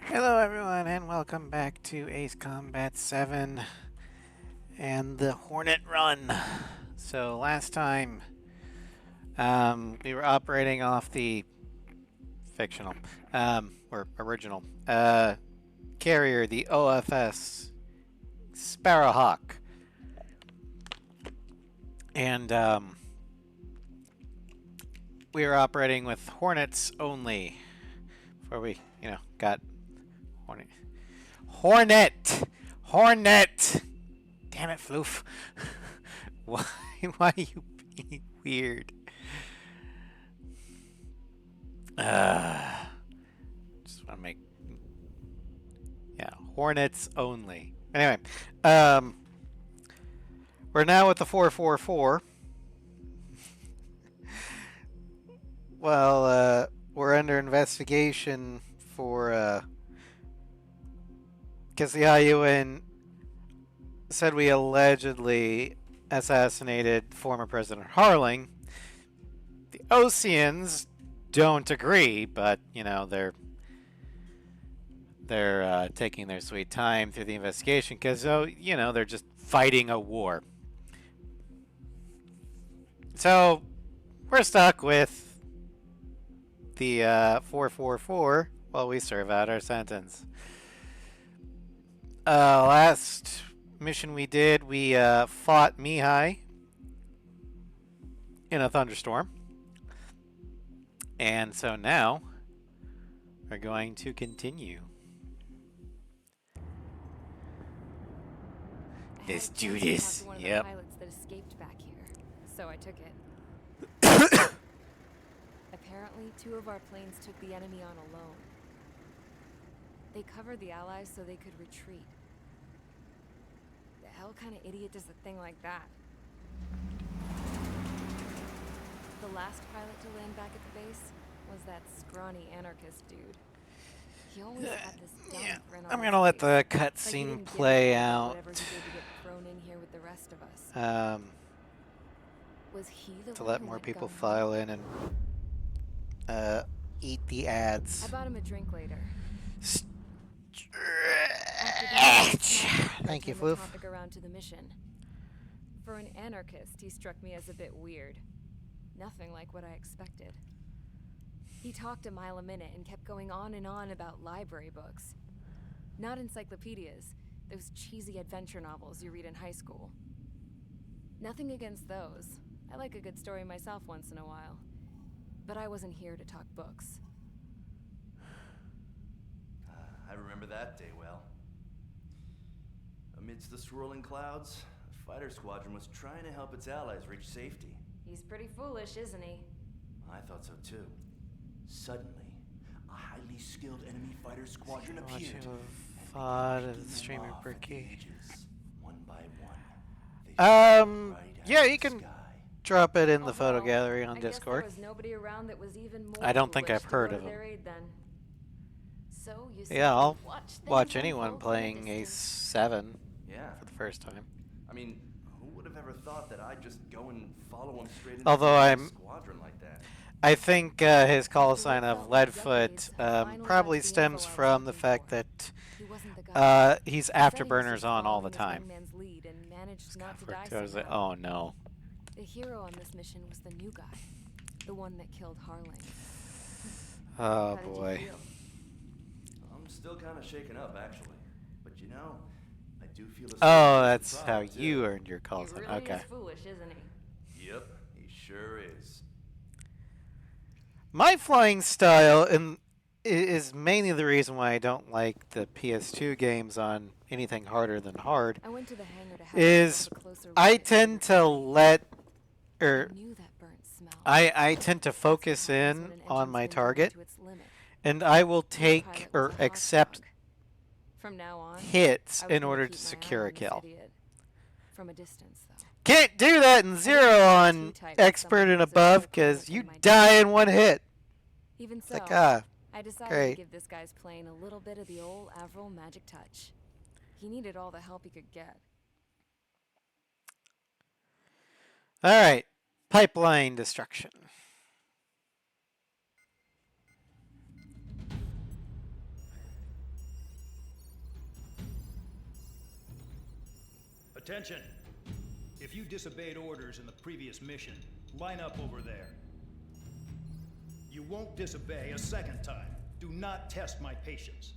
Hello everyone and welcome back to Ace Combat 7 and the Hornet Run. So last time we were operating off the fictional or original carrier, the OFS Sparrowhawk, and we were operating with Hornets Only before we got Hornet. Damn it, Floof. Why are you being weird? Just want to make Hornets Only. Anyway, we're now with the 444. Well, we're under investigation for because the IUN said we allegedly assassinated former President Harling. The Oceans don't agree, but they're taking their sweet time through the investigation because they're just fighting a war. So we're stuck with the 444 while we serve out our sentence. Last mission we did, we fought Mihai in a thunderstorm. And so now we're going to continue. Let's do this. Yep. Pilots that escaped back here, so I took it. Apparently, 2 of our planes took the enemy on alone. They covered the Allies so they could retreat. The hell kind of idiot does a thing like that? The last pilot to land back at the base was that scrawny anarchist dude. He always had this dumb grin on I'm his gonna let face, the like cutscene play out. Whatever he did to get thrown in here with the rest of us. Was he the To one let who more let people gun file in and eat the ads. I bought him a drink later. Thank you, Floof. Topic around to the mission. For an anarchist, he struck me as a bit weird. Nothing like what I expected. He talked a mile a minute and kept going on and on about library books. Not encyclopedias, those cheesy adventure novels you read in high school. Nothing against those. I like a good story myself once in a while. But I wasn't here to talk books. I remember that day well. Amidst the swirling clouds, a fighter squadron was trying to help its allies reach safety. He's pretty foolish, isn't he? I thought so too. Suddenly, a highly skilled enemy fighter squadron appeared. Fought as a streamer Bricky. One by one. Yeah, you can drop it in the photo gallery on I guess Discord. there was nobody around that was even more I don't think foolish I've to heard go of to him. their aid then. So you Yeah, I'll watch things anyone unfold from a playing Ace distance. 7 Yeah. for the first time. I mean, who would have ever thought that I'd just go and follow him straight into Although the I'm- squadron like that? I think his call After what sign of felt like Leadfoot decades, I finally probably got the stems info I was from the looking fact for. that He wasn't the guy. he's He said he was afterburners just on all the following his time. wingman's lead and managed Kind not of to die worked out. I was like, somehow. oh no. The hero on this mission was the new guy, the one that killed Harling. Oh How did you boy. feel? I'm still kind of shaken up, actually. But you know, I do feel a Oh, certain that's sense of how pride, too. you earned your call He sign. really Okay. is foolish, isn't he? Yep, he sure is. My flying style is mainly the reason why I don't like the PS2 games on anything harder than hard. I went to the hangar to have Is myself a closer I look at tend the to let I or knew that burnt smell. I tend to That's what focus happens in when an on engine's my been driven target, to its limit. and I will Your take pilot or was a hot accept dog. From now on, hits I was in gonna order keep to my eye secure a on this kill. idiot. From a distance, though. Can't do that in Zero get on too tight with Expert someone and who's a above co-pilot because in you my die team. in one hit. Even It's so, like, I decided great. to give this guy's plane a little bit of the old Avril magic touch. He needed all the help he could get. Alright. Pipeline destruction. Attention! If you disobeyed orders in the previous mission, line up over there. You won't disobey a second time. Do not test my patience.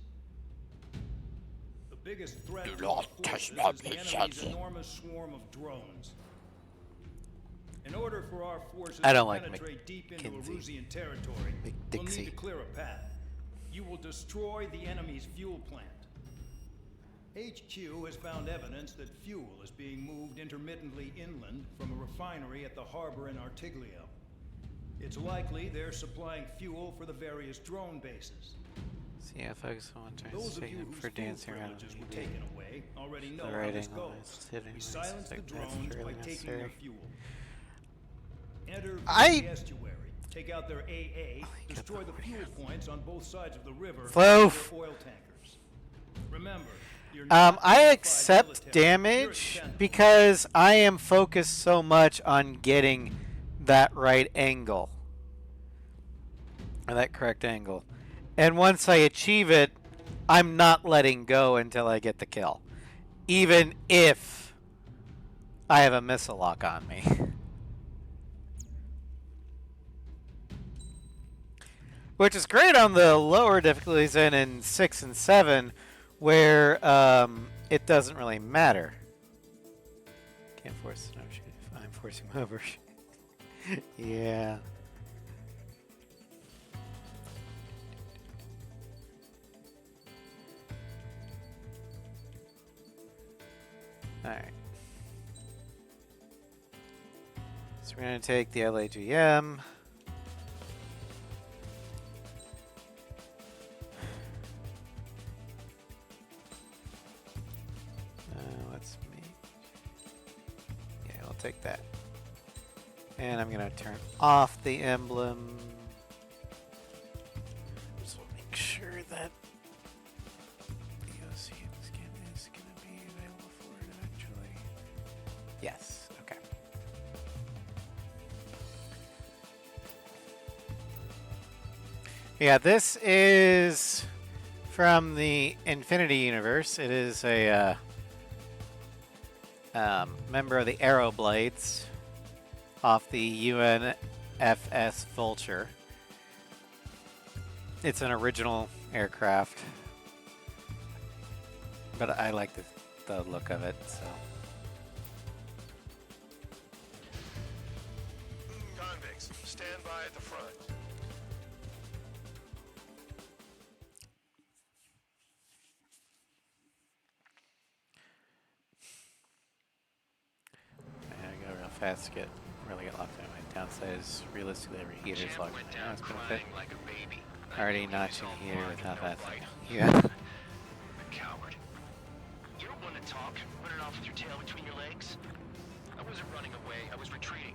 The biggest threat to our forces is the enemy's enormous swarm of drones. In order for our forces to penetrate deep into Erusian territory, we'll need to clear a path. You will destroy the enemy's fuel plant. HQ has found evidence that fuel is being moved intermittently inland from a refinery at the harbor in Artiglio. It's likely they're supplying fuel for the various drone bases. See if folks want to Those of you for whose dancing around privileges were taken away already know how writing this goes. We silence the drones by taking their fuel. Enter the estuary. Take out their AA. Destroy the fuel points on both sides of the river. Floof. Oil tankers. Remember. I accept damage because I am focused so much on getting that right angle. Or that correct angle. And once I achieve it, I'm not letting go until I get the kill. Even if I have a missile lock on me. Which is great on the lower difficulties and in 6 and 7, where it doesn't really matter. Can't force no shoot if I'm forcing over. Yeah. Alright. So we're going to take the LAGM. Let's make... Yeah, I'll take that. And I'm going to turn off the emblem. Just want to make sure that the OCM skin is going to be available for it eventually. Yes, okay. Yeah, this is from the Infinity Universe. It is a member of the Aeroblades off the UNFS Vulture. It's an original aircraft, but I like the look of it, so. Convicts, stand by at the front. I go real fast to really get locked in. My downside is realistically every heater is locked in. That's gonna fit. Like a baby. Already notching here with how fast. Yeah. Coward. You don't want to talk, running off with your tail between your legs. I wasn't running away, I was retreating.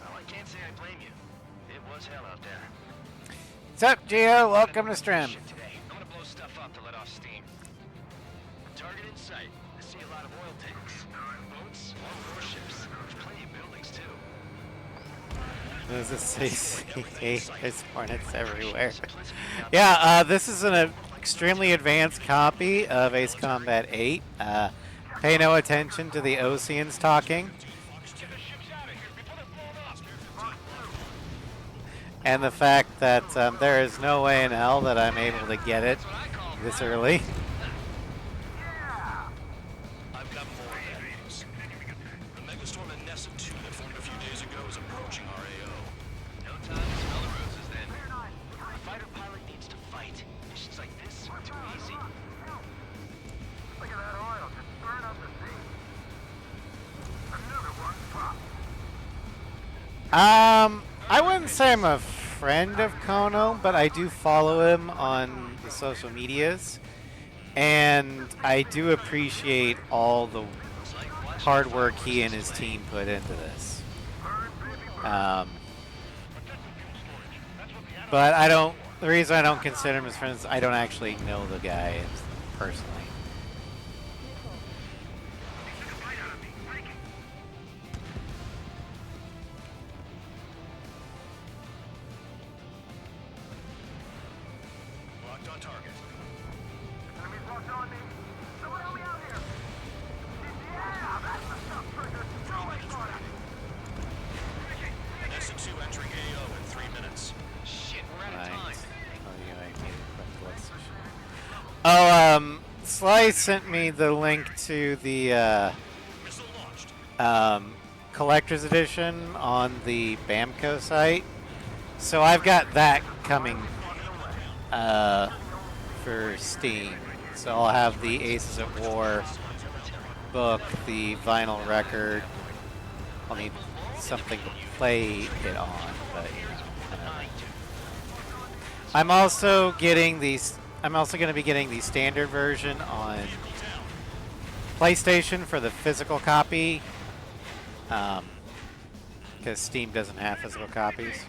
Well, I can't say I blame you. It was hell out there. What's up, Gio? Welcome to stream. Today. I'm gonna blow stuff up to let off steam. Target in sight. I see a lot of oil tanks. Boats, more warships. There's plenty of buildings too. There's there's Hornets everywhere. Yeah, this is an extremely advanced copy of Ace Combat 8. Pay no attention to the Oceans talking. And the fact that there is no way in hell that I'm able to get it this early. I've got more enemies. The megastorm in Nessa 2 that formed a few days ago is approaching our AO. No time to smell the roses then. A fighter pilot needs to fight. Missions like this are too easy. Look at that oil just burn up the sea. Another one popped. I wouldn't say I'm a friend of Kono, but I do follow him on the social medias. And I do appreciate all the hard work he and his team put into this. But I don't, the reason I don't consider him as friends, I don't actually know the guy personally. Locked on target. Enemies locked on me. Someone help me out here. Nessa 2 entering AO in 3 minutes. Shit, we're out of time. Right. Oh, yeah, I need to put the list. Oh, Sly sent me the link to the Missile launched. collector's edition on the Bamco site. So I've got that coming for Steam. So I'll have the Aces at War book, the vinyl record. I'll need something to play it on, but you know, whatever. I'm also getting these. I'm also going to be getting the standard version on PlayStation for the physical copy, because Steam doesn't have physical copies.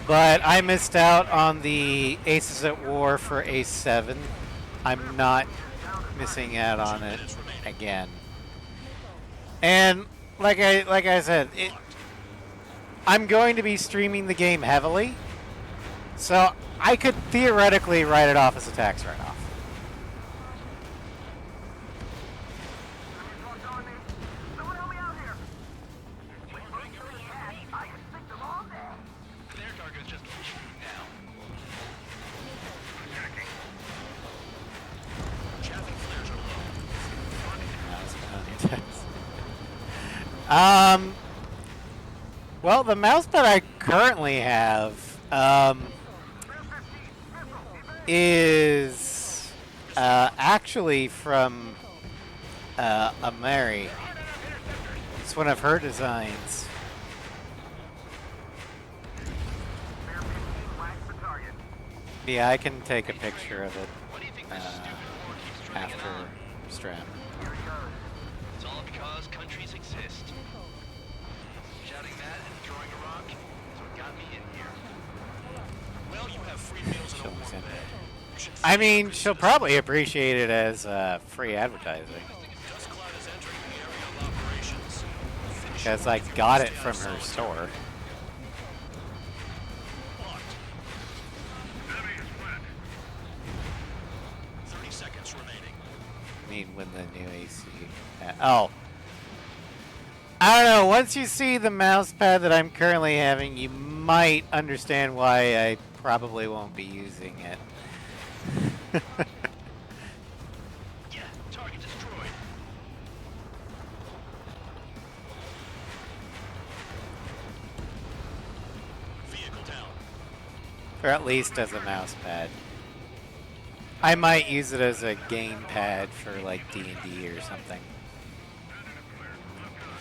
But I missed out on the Aces at War for Ace 7. I'm not missing out on it again. And like I said, I'm going to be streaming the game heavily, so I could theoretically write it off as a tax write-off. Well, the mouse pad I currently have is actually from a Mary. It's one of her designs. Yeah, I can take a picture of it after Stram. It's all because countries exist. Shouting that and throwing a rock is what got me in here. Well, you have free meals and a warm bed. You should I mean, she'll probably appreciate it as free advertising. Dust Cloud is entering the area of operations. Finish Because your I work if got you it stay from on her solid. store. Locked. 30 seconds remaining. I mean, when the new AC. Oh. I don't know. Once you see the mouse pad that I'm currently having, you might understand why I probably won't be using it. Yeah, target destroyed. Vehicle down. Or at least as a mouse pad. I might use it as a game pad for like D&D or something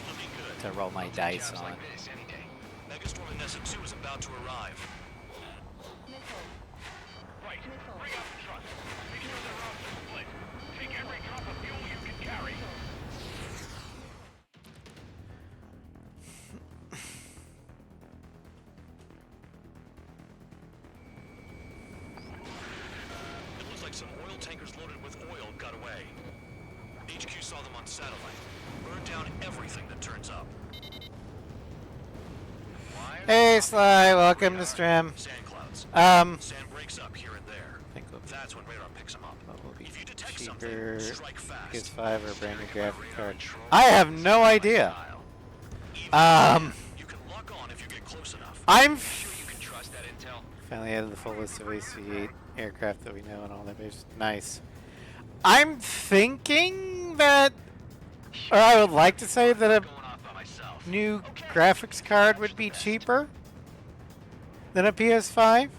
Looking good. to roll my dice on. Like this any day. Megastorm and Nessa 2 is about to arrive. Right. Bring out the truck. Make sure they're off the split. Take every drop of fuel you can carry. It looks like some oil tankers loaded with oil got away. HQ saw them on satellite. Burned down everything that turns up. Hey Sly, welcome to Stram. Sand clouds. Sand breaks up here and there. I think That's when radar picks them up. what will be If you detect cheaper, something, strike fast. PS5 or brand new graphic card? I have no idea. You can lock on if you get close enough. I'm Sure you can trust that intel. finally added the full list of AC-8 aircraft that we know and all that bases. Nice. I'm thinking that, or I would like to say that a Going off by myself. new graphics card would be cheaper than a PS5,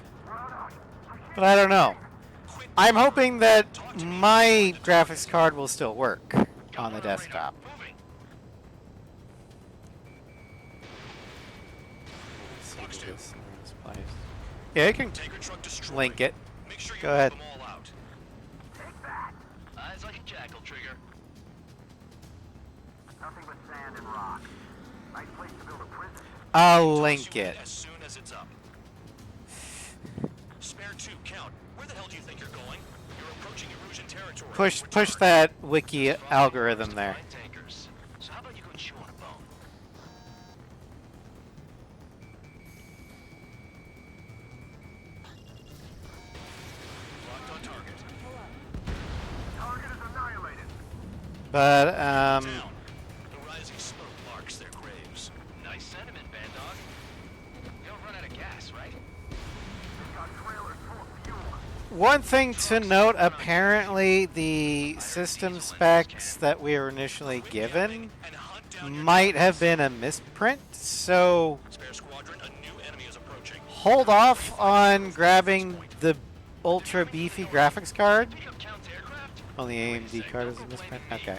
but I don't know. I'm hoping that my graphics card will still work on the desktop. Moving. Let's see this place. Yeah, you can Tanker truck destroyed. link it. Make sure you Go move ahead. them all out. Eyes like a jackal, Trigger. Nothing but sand and rock. Nice place to build a prison. I'll Toss link you in it. as soon as it's up. Spare 2, count. Where the hell do you think you're going? You're approaching erosion territory. Push We're push targeting that wiki algorithm there. fine tankers. So how about you go chew on a bone? But Down. The rising smoke marks their graves. Nice sentiment, band dog. We don't run out of gas, right? one thing to note, apparently the system specs that we were initially given And hunt down your might have targets. been a misprint, so Spare squadron, a new enemy is approaching. hold off on grabbing the ultra beefy graphics card. Pick up Count's aircraft. On the AMD card is a misprint? Okay.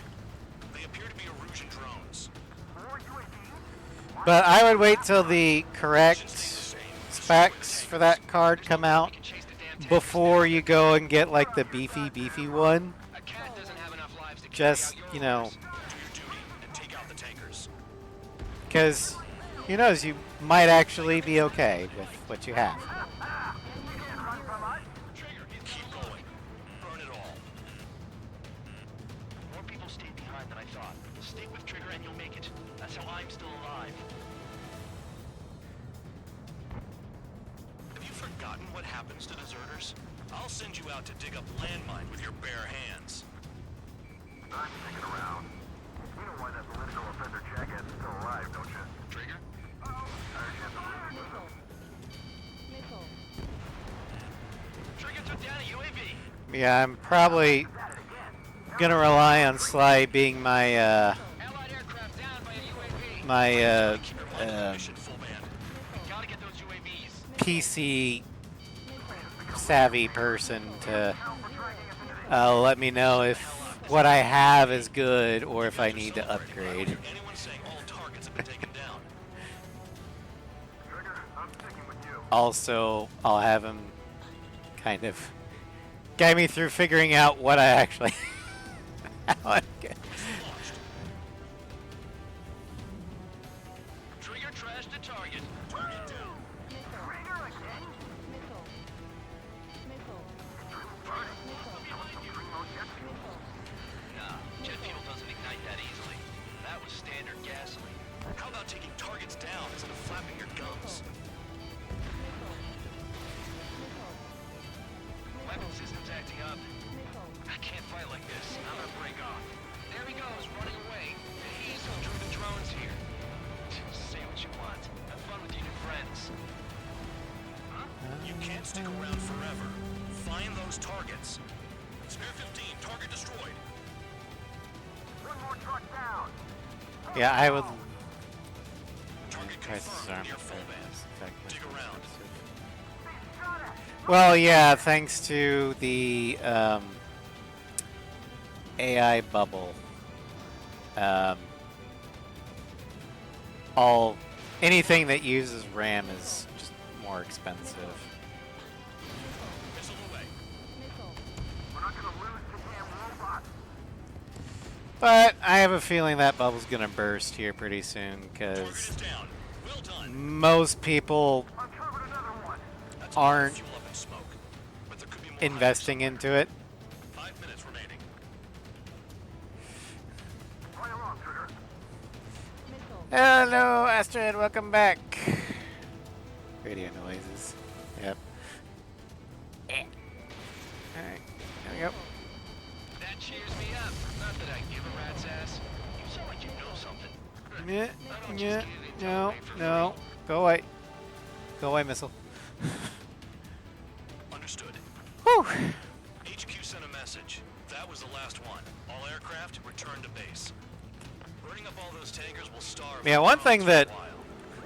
They appear to be Erusian drones. But I would wait till the correct specs for that card come out before you go and get like the beefy one. A cat doesn't have enough lives to Just, carry out you your know, orders. Do your duty and take out the tankers. because who knows, you might actually be okay with what you have. Trigger, keep going. Burn it all. More people stayed behind than I thought. Stick with Trigger and you'll make it. That's how I'm still alive. Have you forgotten what happens to deserters? I'll send you out to dig up landmine with your bare hands. I'm sticking around. You know why that political offender jackass is still alive, don't you? Trigger? Trigger took down a UAV. Yeah, I'm probably gonna rely on Sly being my Allied aircraft down by a UAV. my Keep your weapon mission full band. Gotta get those UAVs. PC savvy person to let me know if what I have is good or if I need to upgrade. Anyone saying all targets have been taken down. Trigger, I'm sticking with you. Also, I'll have him kind of guide me through figuring out what I actually how I'm good. Launched. Trigger trashed the target. Target down. Nah, jet fuel doesn't ignite that easily. That was standard gasoline. How about taking targets down instead of flapping your gums? Weapon system's acting up. I can't fight like this. I'm gonna break off. There he goes, running away. He's who drew the drones here. Say what you want. Have fun with your new friends. You can't stick around forever. Find those targets. Spare 15, target destroyed. One more truck down. Yeah, I would Target prices confirmed are near full band. Dig around. Well, yeah, thanks to the AI bubble. Anything that uses RAM is just more expensive. Missile away. We're not gonna lose to damn robots. But I have a feeling that bubble's gonna burst here pretty soon Target because is down. Well done. most people Uncovered another one. That's a lot of aren't fuel up in smoke. But there could be more investing hiding into it. somewhere. 5 minutes remaining. Play along, Trigger. Hello, Astrid, welcome back. Radio noises. Yep. Alright, there we go. That cheers me up. Not that I give a rat's ass. You sound like you know something. Yeah, I don't yeah, just give the intel no, away for no. free. Go away. Go away, missile. Understood. Whew. HQ sent a message. That was the last one. All aircraft return to base. Burning up all those tankers will starve. Yeah, the one drones thing for a that, while.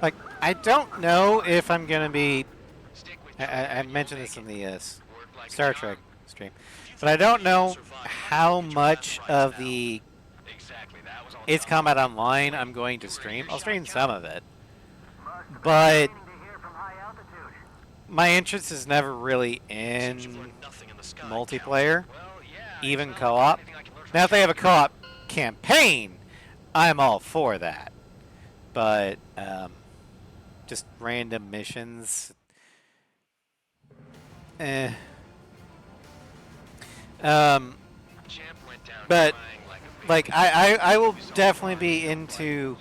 like, I don't know if I'm gonna be. Stick with I Trigger, mentioned you'll this in make the it. Work like a Star charm. Trek stream, but I don't know how much of the Exactly, that was all It's done. Combat Online I'm going to stream. I'll stream some of it, but Waiting to hear from high altitude. my interest is never really Since you've in learned nothing in the sky, multiplayer, Cal. Well, yeah, even it's not co-op. anything I can learn from Now, if they have a Trigger. co-op campaign, I'm all for that. But just random missions, eh. Champ went down But crying like a baby. like I will definitely be into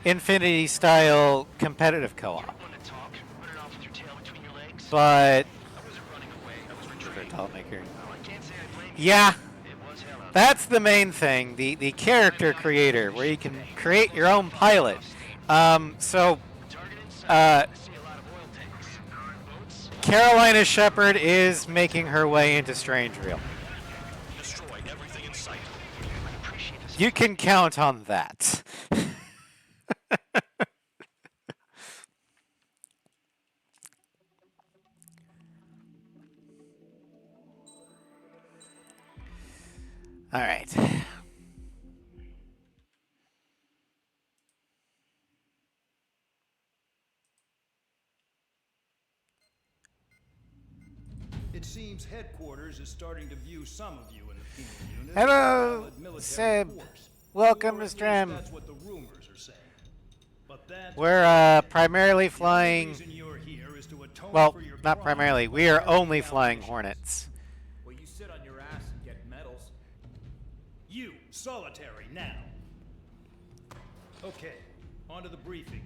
Infinity style competitive co-op. Want to talk? Put it off with your tail between your legs. But I wasn't running away. I was retreating. tall maker. Well, I can't say I blame you. Yeah, It was hell out That's the main thing, the character creator, where you can create your own pilot. So Carolina Shepherd is making her way into Strangeville. Destroy everything in sight. You can count on that. All right. It seems headquarters is starting to view some of you in the penal unit Hello, as a valid military Seb. force. Welcome, Or at Mr. least M. That's what the rumors are saying. But that We're primarily the only flying. reason you're here is to atone Well, for your not crimes primarily. by We are carrying only out flying missions. Hornets. Well, you sit on your ass and get medals. You, solitary, now. Okay, on to the briefing.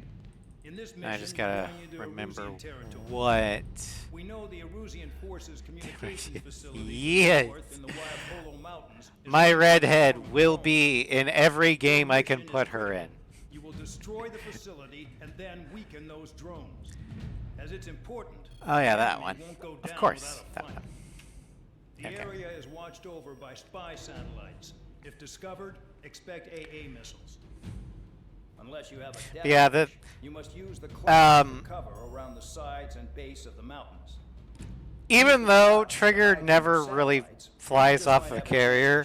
In this mission, I just we're gotta going into remember Erusian territory. what. We know the Erusian Forces communications facility Yes. north in the Wapolo Mountains. is My under redhead control of will Rome. be in every game Your I can mission put is her in. critical. You will destroy the facility and then weaken those drones. As it's important. Oh, yeah, the that enemy one. won't go Of down course, without a that fight. one. The Okay. area is watched over by spy satellites. If discovered, expect AA missiles. Unless you have a depth Yeah, dish, that- you must use the clouds to um, cover around the sides and base of the mountains. Even though Trigger never really flies off of a carrier,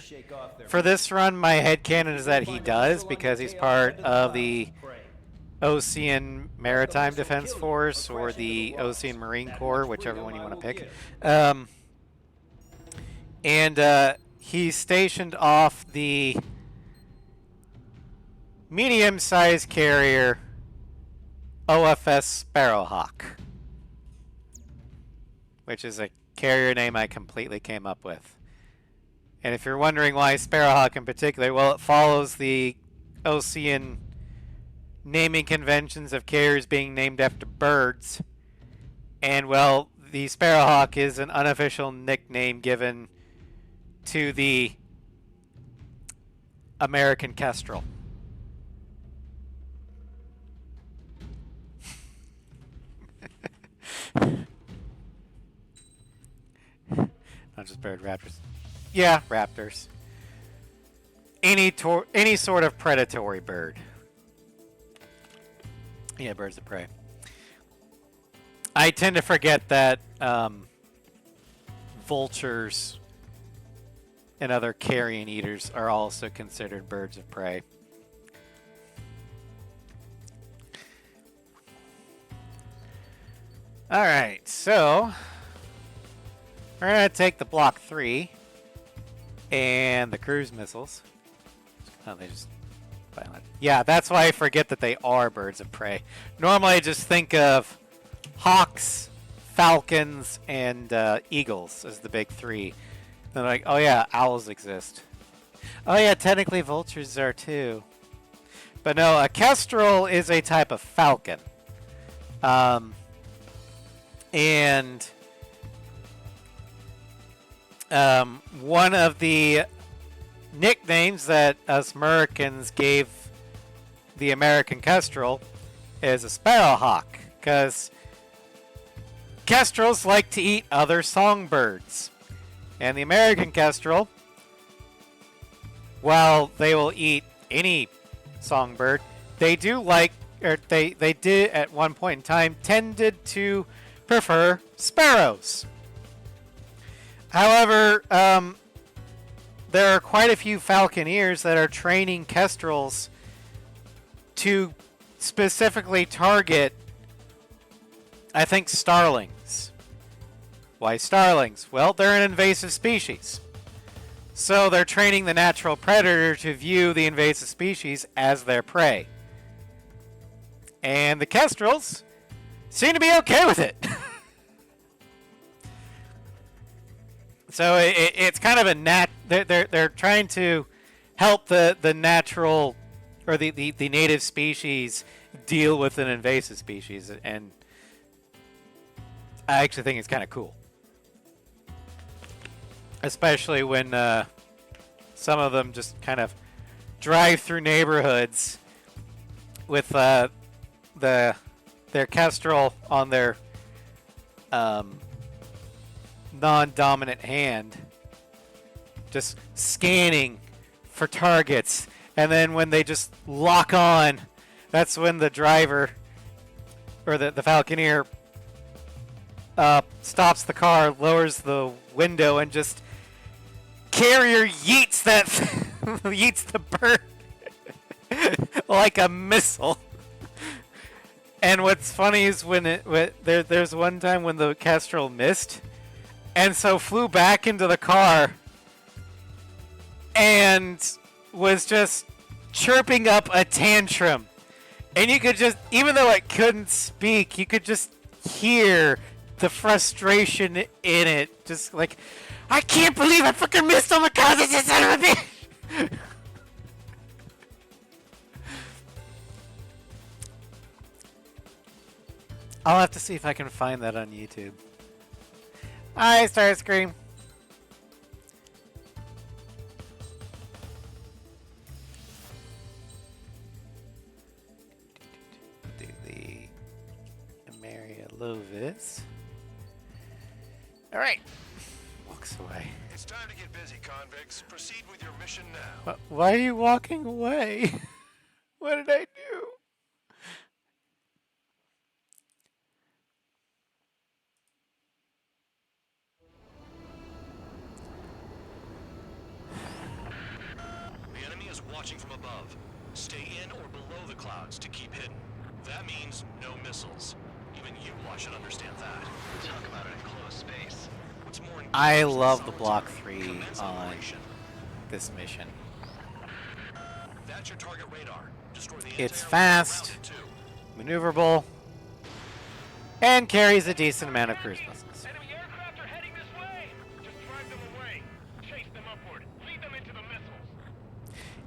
for this run, my headcanon is that he does because he's part of the Ocean Maritime Defense Force or the Ocean Marine Corps, whichever one you want to pick. And he's stationed off the medium-sized carrier OFS Sparrowhawk, which is a carrier name I completely came up with. And if you're wondering why Sparrowhawk in particular, well, it follows the Ocean naming conventions of carriers being named after birds. And, well, the Sparrowhawk is an unofficial nickname given to the American Kestrel. Not just bird raptors. Yeah, raptors. Any sort of predatory bird. Yeah, birds of prey. I tend to forget that vultures and other carrion eaters are also considered birds of prey. All right, so we're gonna take the Block 3 and the cruise missiles. Oh, they just violent. Yeah, that's why I forget that they are birds of prey. Normally, I just think of hawks, falcons, and eagles as the big three. Then like, oh yeah, owls exist. Oh yeah, technically vultures are too. But no, a kestrel is a type of falcon. And one of the nicknames that us Americans gave the American kestrel is a sparrowhawk, because kestrels like to eat other songbirds. And the American kestrel, while they will eat any songbird, they do like, or they did at one point in time, tended to prefer sparrows. However, there are quite a few falconeers that are training kestrels to specifically target, I think, starlings. Why starlings? Well, they're an invasive species. So they're training the natural predator to view the invasive species as their prey. And the kestrels seem to be okay with it. So it's kind of a they're trying to help the natural or the native species deal with an invasive species, and I actually think it's kind of cool, especially when Some of them just kind of drive through neighborhoods with their kestrel on their non-dominant hand, just scanning for targets. And then when they just lock on, that's when the driver or the Falconeer stops the car, lowers the window, and just carrier yeets that yeets the bird like a missile. And what's funny is there's one time when the kestrel missed, and so flew back into the car and was just chirping up a tantrum. And you could just, even though it couldn't speak, you could just hear the frustration in it. Just like, I can't believe I freaking missed on the car, this is son of a bitch! I'll have to see if I can find that on YouTube. Hi, Starscream. Do the Maria Lovis. All right. Walks away. It's time to get busy, convicts. Proceed with your mission now. Why are you walking away? What did I do? The enemy is watching from above. Stay in or below the clouds to keep hidden. That means no missiles. Even you should understand that. Talk about an enclosed space. What's more I love the Block 3 on this mission. That's your target radar. Destroy the It's intel fast, around it, too. maneuverable, and carries a decent amount of cruise missiles. Enemy aircraft are heading this way. Just drive them away. Chase them upward. Lead them into the missiles.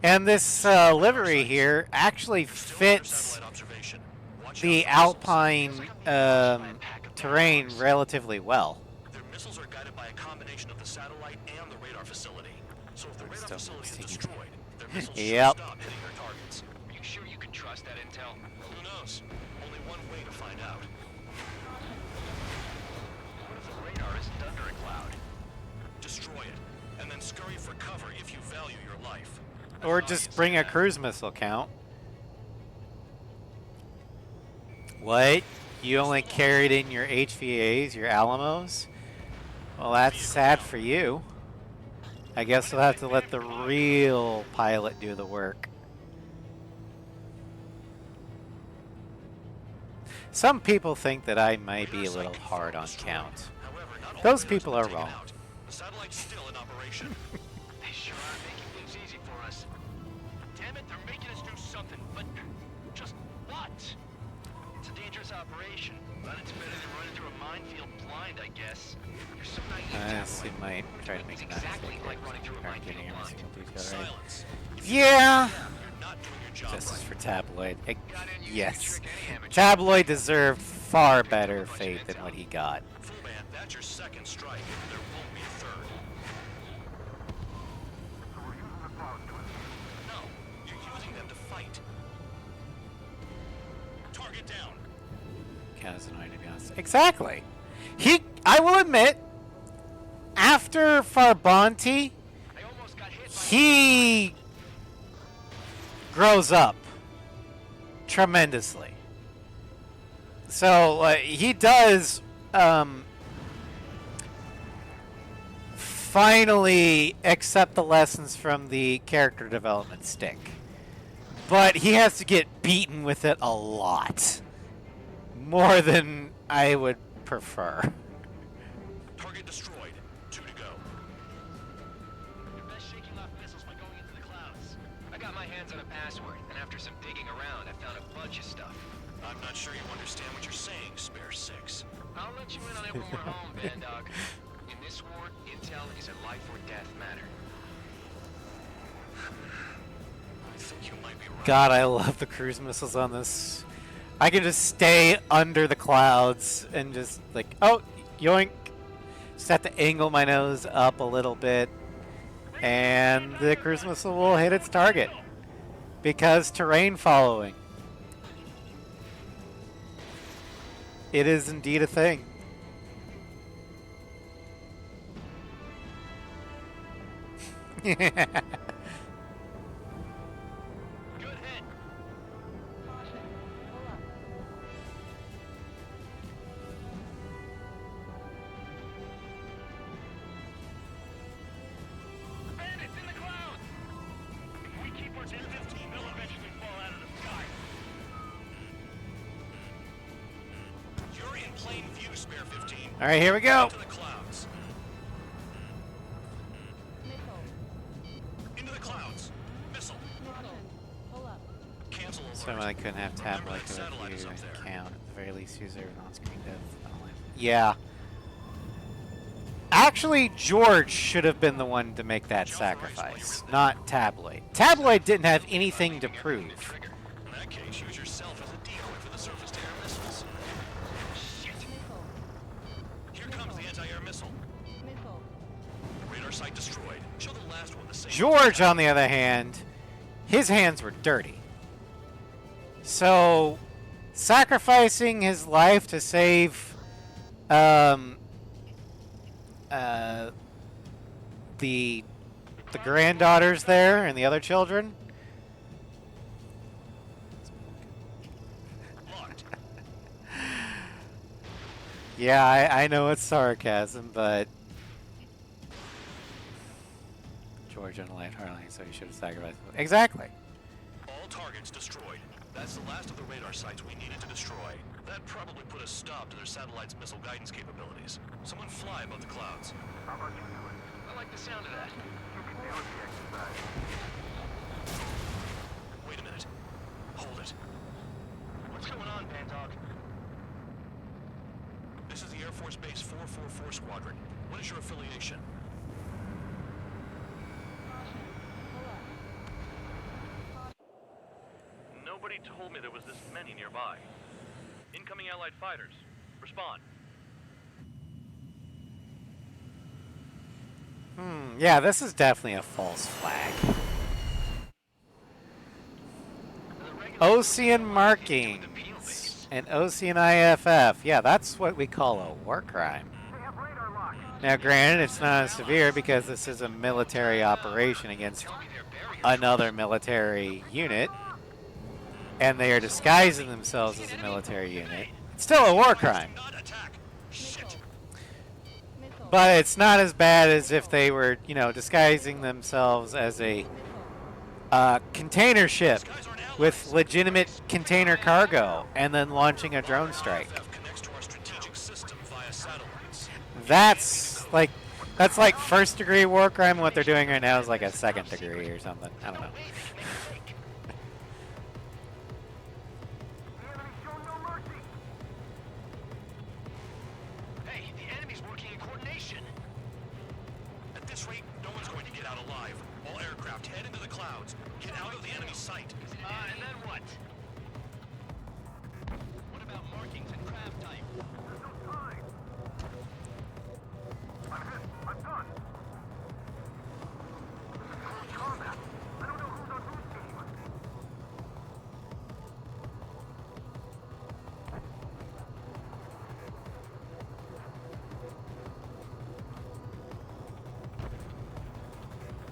And this livery here actually Still under fits satellite observation. Watch the out for missiles. alpine Looks like I'm being watched by a pack of terrain dogs. relatively well. Their missiles are guided by a combination of the satellite and the radar facility. So if the radar Still facility is seeing. destroyed, their missiles Yep. should stop hitting their targets. Are you sure you can trust that intel? Who knows? Only one way to find out. What if the radar isn't under a cloud? Destroy it, and then scurry for cover if you value your life. Or just bring a cruise missile count. What? You only carried in your HVAs, your Alamos? Well, that's sad for you. I guess we'll have to let the real pilot do the work. Some people think that I might be a little hard on count. However, not all Those radars people have are been taken wrong. out. The satellite's still in operation. They sure are making things easy for us. Damn it, they're making us do something, but just what? It's a dangerous operation, but it's better than running through a minefield blind, I guess. You're so naive, Yes, it Tabloid. might try to make It's it nice. exactly like running through a Aren't minefield getting every blind. single detail right. Silence. Yeah! You're not doing your job Justice right. for Tabloid. Got in using a Yes. trick any amateur. Tabloid deserved far better fate than what he got. Full band, that's your second strike. There won't be a third. So we're using the clouds to No, you're using them to fight. Target down. Kind of annoying, to be honest. Exactly. I will admit, after Farbanti, I almost got hit by he grows up tremendously. So he does finally accept the lessons from the character development stick. But he has to get beaten with it a lot. More than I would prefer. target destroyed. 2 to go. You're best shaking off missiles by going into the clouds. I got my hands on a password, and after some digging around, I found a bunch of stuff. I'm not sure you understand what you're saying, Spare 6. I'll let you in on it when we're home, Bandog. In this war, intel is a life or death matter. I think you might be right. God, I love the cruise missiles on this. I can just stay under the clouds and just like, oh, yoink. Just have to angle my nose up a little bit. And the cruise missile will hit its target. Because terrain following. It is indeed a thing. Good hit. Bandits in the clouds! If we keep our distance, they'll eventually fall out of the sky. You're in plain view, Spare 15. All right, here we go. To the clouds. Into the clouds. Missile. Cancel alert. So I couldn't have tab Remember like that satellite is if up you there. count. At the very least, use their on-screen dev. Yeah. Actually, George should have been the one to make that sacrifice, not Tabloid. Tabloid didn't have anything to prove. Trigger. In that case, use yourself as a decoy for the surface-to-air missiles. Shit. Here comes the anti-air missile. Radar site destroyed. Show the last one the same. George, on the other hand, his hands were dirty. So, sacrificing his life to save the granddaughters there and the other children. Locked. Yeah, I know it's sarcasm, but George unaligned Harley, so he should have sacrificed. Exactly. All targets destroyed. That's the last of the radar sites we needed to destroy. That probably put a stop to their satellite's missile guidance capabilities. Someone fly above the clouds. I like the sound of that. Wait a minute. Hold it. What's going on, Bandog? This is the Air Force Base 444 Squadron. What is your affiliation? Nobody told me there was this many nearby. Incoming Allied fighters. Respond. Yeah, this is definitely a false flag. Ocean markings and Ocean IFF. Yeah, that's what we call a war crime. Now, granted, it's not as severe because this is a military operation against another military unit, and they are disguising themselves as a military unit. It's still a war crime. Not attack. Shit. But it's not as bad as if they were, you know, disguising themselves as a container ship with legitimate container cargo and then launching a drone strike. Connects to our strategic system via satellites. That's like first degree war crime. What they're doing right now is like a second degree or something. I don't know. Hey, the enemy's working in coordination. At this rate, no one's going to get out alive. All aircraft head into the clouds. Get out of the enemy sight. And then what? What about markings and craft type?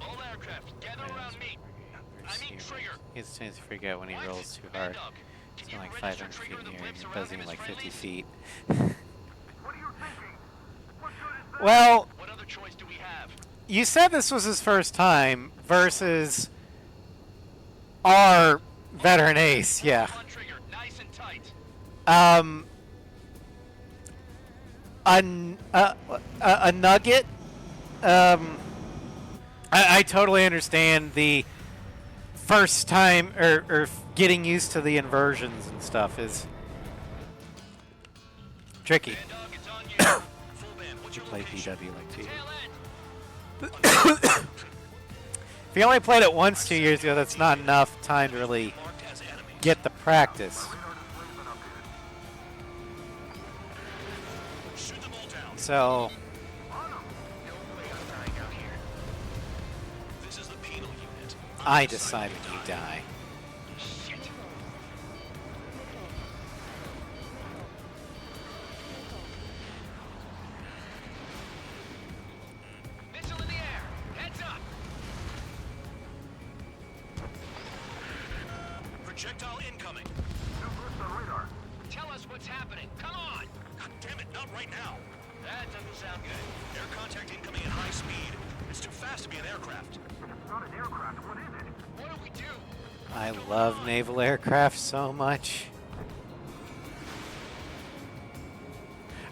All aircraft, gather around me. I mean trigger. He has a chance to freak out when he rolls too hard. Bandog, It's can you like register 500 feet trigger in the the air and blips you're around buzzing him like as 50 friendlies? feet. Well, What other choice do we have? you said this was his first time versus our veteran ace, yeah. On trigger, nice and tight. A nugget. I totally understand the first time or getting used to the inversions and stuff is tricky. Bandog, it's on you. Full band, what's your Play location? PW like 2 years. Tail end. If you only played it once 2 years ago, that's not enough time to really Marked as enemy. get the practice. Shoot them all down. So, I decided you die. Shit. Missile in the air. Heads up. Projectile incoming. Tell us what's happening. Come on. God damn it, not right now. That doesn't sound good. Air contact incoming at high speed. It's too fast to be an aircraft. It's not an aircraft. What is it? What do we do? I love naval aircraft so much.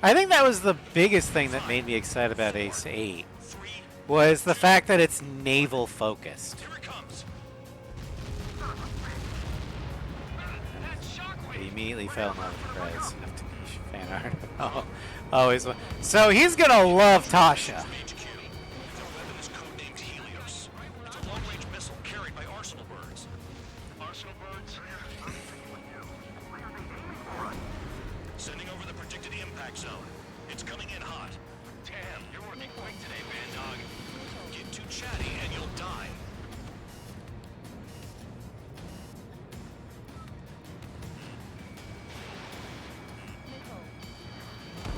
I think that was the biggest thing that made me excited about Ace 8 was the fact that it's naval focused. Here it comes. He immediately fell in love with Price. Fan art. Oh, always. So he's gonna love Tasha. HQ. Their weapon is codenamed Helios. It's a long-range missile carried by Arsenal birds. Arsenal birds? Sending over the predicted impact zone. It's coming in hot. Damn, you're working quick today, man dog. Get too chatty and you'll die.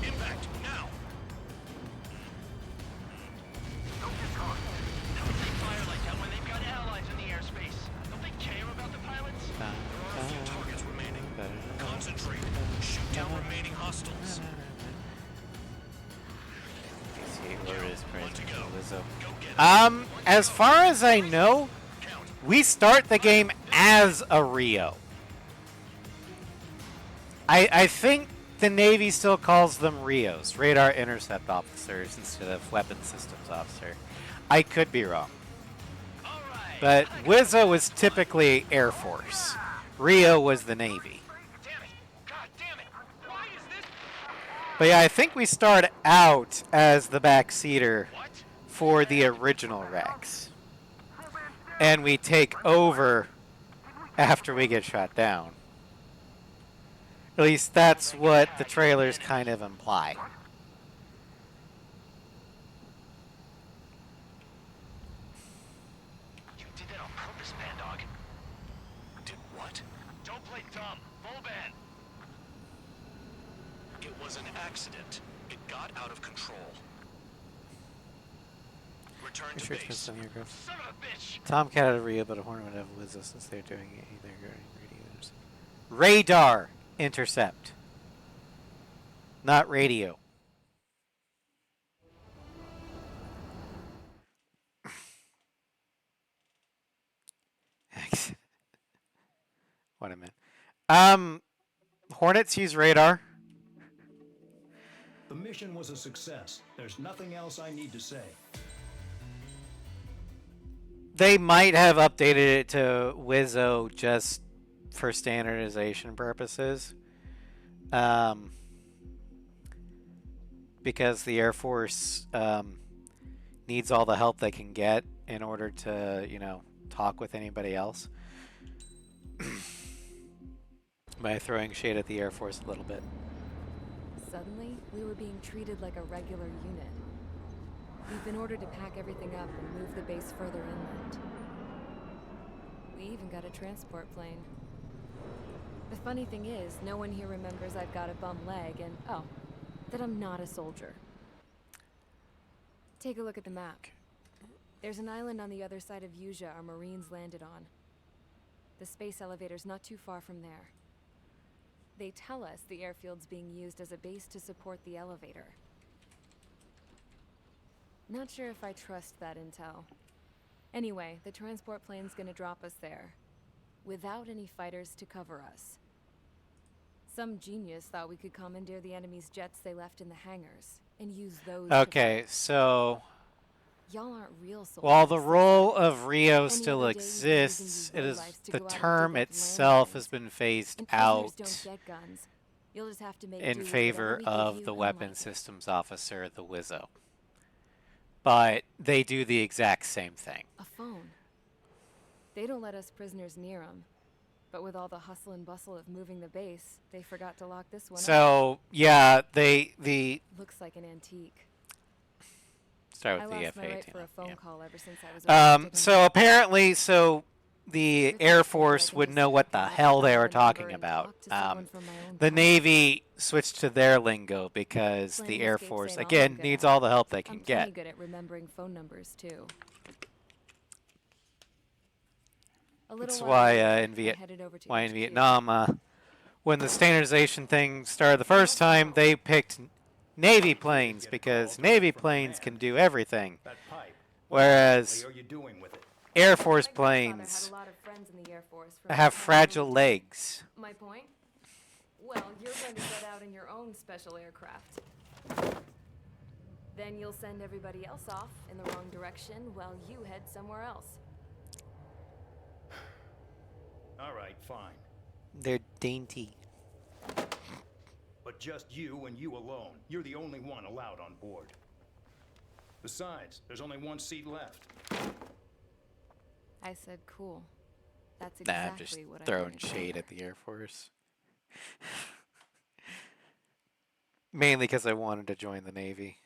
Impact, now! Don't get caught. How do they fire like that when they've got allies in the airspace? Don't they care about the pilots? There are a few targets remaining. Concentrate. Shoot down remaining hostiles. One to go. Go get it. As far as I know, Count. we start the game as a Rio. I think the Navy still calls them Rios, radar intercept officers, instead of weapons systems officer. I could be wrong. All right. But Wizzo was typically Air Force. Rio was the Navy. Damn it. God damn it. Why is this? But yeah, I think we start out as the backseater What? for the original Rex. And we take over after we get shot down. At least that's what the trailers kind of imply. You did that on purpose, man dog. Did what? Don't play dumb. Full ban. It was an accident. It got out of control. Return to Sure it's base. missed on the aircraft. Son of a bitch! Tomcat had a Rio, but a Hornet would have Wizzo since they're doing it either radar intercept. Not radio. What a minute. Hornets use radar. The mission was a success. There's nothing else I need to say. They might have updated it to Wizzo just for standardization purposes. Because the Air Force needs all the help they can get in order to, you know, talk with anybody else. By throwing shade at the Air Force a little bit. Suddenly, we were being treated like a regular unit. We've been ordered to pack everything up and move the base further inland. We even got a transport plane. The funny thing is, no one here remembers I've got a bum leg and, oh, that I'm not a soldier. Take a look at the map. There's an island on the other side of Yuja our Marines landed on. The space elevator's not too far from there. They tell us the airfield's being used as a base to support the elevator. Not sure if I trust that intel. Anyway, the transport plane's gonna drop us there, without any fighters to cover us. Some genius thought we could commandeer the enemy's jets they left in the hangars, and use those Okay, so Y'all aren't real soldiers. while the role of Rio Any still other day you'd be using exists, your it is lives to the go out and term dig up itself landmines. has been phased And prisoners out don't get guns. You'll just have to make do in with favor whatever we give of you the and weapon like it. systems officer, the Wizzo. But they do the exact same thing. A phone. They don't let us prisoners near them. But with all the hustle and bustle of moving the base, they forgot to lock this one up. So yeah, Looks like an antique. Start I with the lost my right F-18. for a phone Yeah. call ever since I was arrested. So apparently, the With Air this, maybe I Force can would just know what the get hell they dial were the number talking and about. talk to someone from my own The pilot. Navy switched to their lingo because the Playing Air escape Force, ain't all I'm again, good needs at. all the help they can I'm plenty get. good at remembering phone numbers too. A little That's while why later, in I headed over to HQ. Vietnam, when the standardization thing started the first time, they picked Navy planes because Navy planes can do everything, That pipe. whereas What are you doing with it? Air Force My grandfather had planes a lot of friends in the Air Force from have the time fragile he was- legs. My point? Well, you're going to get out in your own special aircraft. Then you'll send everybody else off in the wrong direction while you head somewhere else. All right, fine. They're dainty. But just you and you alone. You're the only one allowed on board. Besides, there's only one seat left. I said cool. That's Nah, I'm exactly just what I throwing wanted to shade hear. at the Air Force. Mainly because I wanted to join the Navy.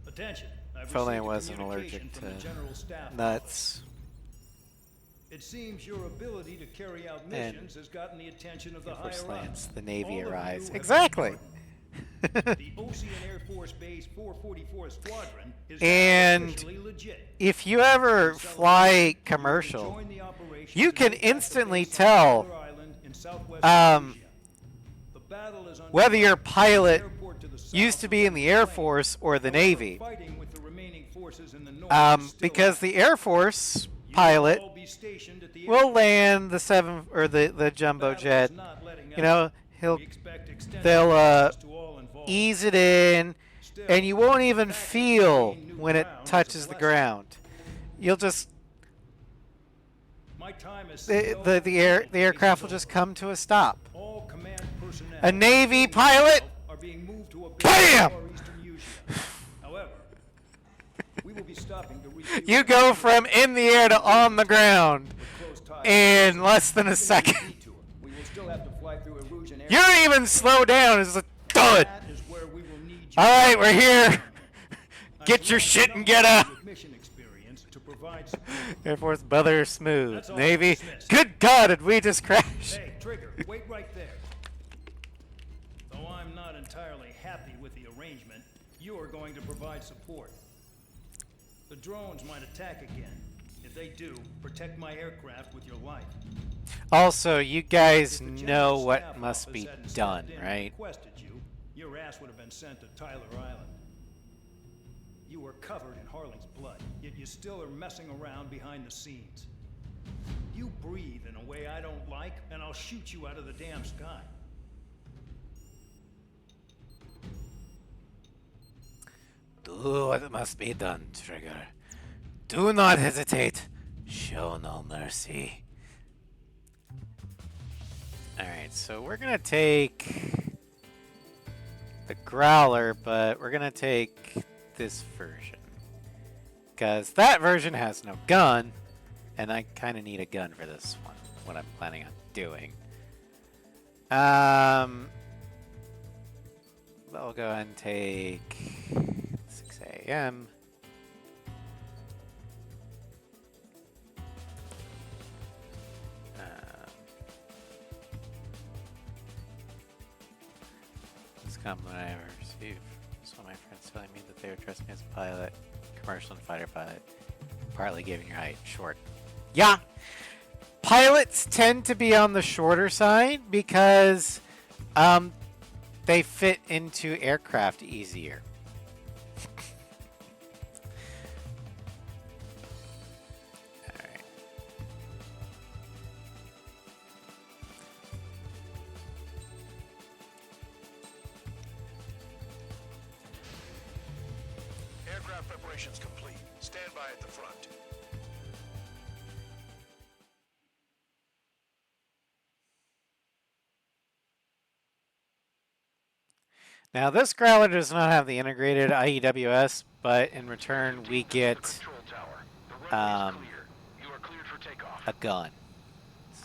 Attention. I've If only I received a wasn't communication allergic from the to General Staff nuts. Office. It seems your ability to carry out missions has gotten the attention of the Air Force higher lands, ups. the Navy All of you arrives. have been Exactly. pardoned. The Ocean Air Force Base 444 Squadron is now And officially legit. if you ever In fly celebration, you will commercial, join the operations you to can take back the instantly base on tell, Tyler Island in southwest um, Asia. The battle is whether your underway. pilot The airport to the south used to of be in the Denver Air Plain. Force or the However, Navy. fighting with the remaining forces in the north is still Because the active. Air Force You pilot will all be stationed at the will airport. land the the jumbo Battle jet. is not letting You up. know, We expect extended they'll assistance to all involved. ease it in, Still, and you won't even the fact that feel we gain new when it ground is a touches the blessing. ground. You'll just My time as the CEO the aircraft will is just over. come to a stop. All command personnel, A Navy including pilot, myself, are being moved to a base BAM! in Eastern Asia. However, we will be stopping to refuel You go from in the air to on the ground with close ties. in less than a Even if we second. need to, we will still have to fly through Erosion Air. You don't even slow down. It's a thud. That is where we will need you. All right, we're here. I've Get your learned shit enough and get out. with mission experience to provide support. Air Force Brother Smooth. That's all. Navy. Dismissed. Good God, did we just crash? Hey, Trigger, wait right there. Though I'm not entirely happy with the arrangement, you are going to provide support. The drones might attack again. If they do, protect my aircraft with your life. Also, you guys If the know General what Staff must Office be hadn't done, stepped in and right? requested you, your ass would have been sent to Tyler Island. You were covered in Harling's blood, yet you still are messing around behind the scenes. You breathe in a way I don't like, and I'll shoot you out of the damn sky. Do what must be done, Trigger. Do not hesitate. Show no mercy. Alright, so we're gonna take the Growler, but we're gonna take this version. Because that version has no gun, and I kind of need a gun for this one, what I'm planning on doing. I'll go ahead and take 6 a.m. This compliment I ever received was one of my friends telling me that they would trust me as a pilot, commercial and fighter pilot, partly given your height short. Yeah! Pilots tend to be on the shorter side because they fit into aircraft easier. Alright. Aircraft preparations complete. Stand by at the front. Now this Growler does not have the integrated IEWS, but in return we get Control tower. The runway is clear. You are cleared for takeoff. a gun.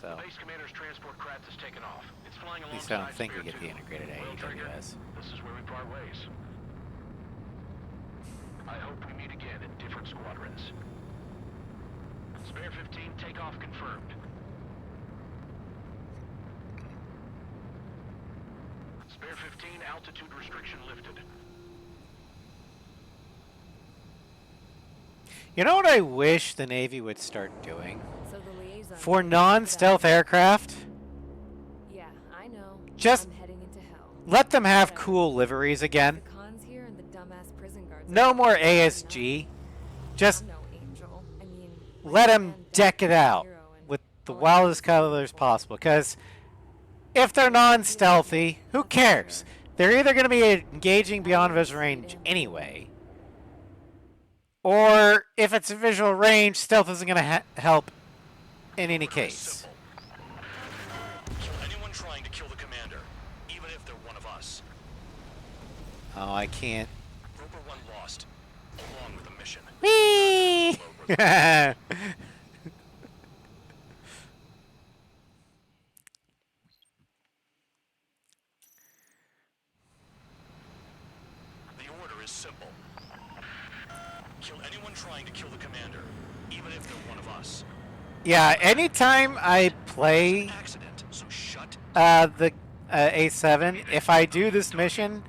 So Base commander's transport craft has taken off. It's flying flying At least I don't alongside think we Spear get the 2. integrated Well, Trigger, AEWS. this is where we part ways. I hope we meet again in different squadrons. Spare 15, takeoff confirmed. Spare 15, altitude restriction lifted. You know what I wish the Navy would start doing? So the liaison For came non-stealth without- aircraft, Yeah, I know. Just I'm heading into hell. let them have Whatever. cool liveries again. The cons here and the dumbass prison guards. No are more fucking nuts. ASG. Just I'm no angel. I mean, let my them man deck died it as a out hero and with the all I wildest can do is colors hope. possible. Because if they're non-stealthy, who cares? They're either going to be engaging beyond visual range anyway, or if it's a visual range, stealth isn't going to help in any Order is case. simple. Kill anyone trying to kill the commander, even if they're one of us. Oh, I can't. Roper 1 lost, along with the mission. Whee! The order is simple. Kill anyone trying to kill the commander, even if they're one of us. Yeah, anytime I play Accident, so shut. the A7, if I do this mission,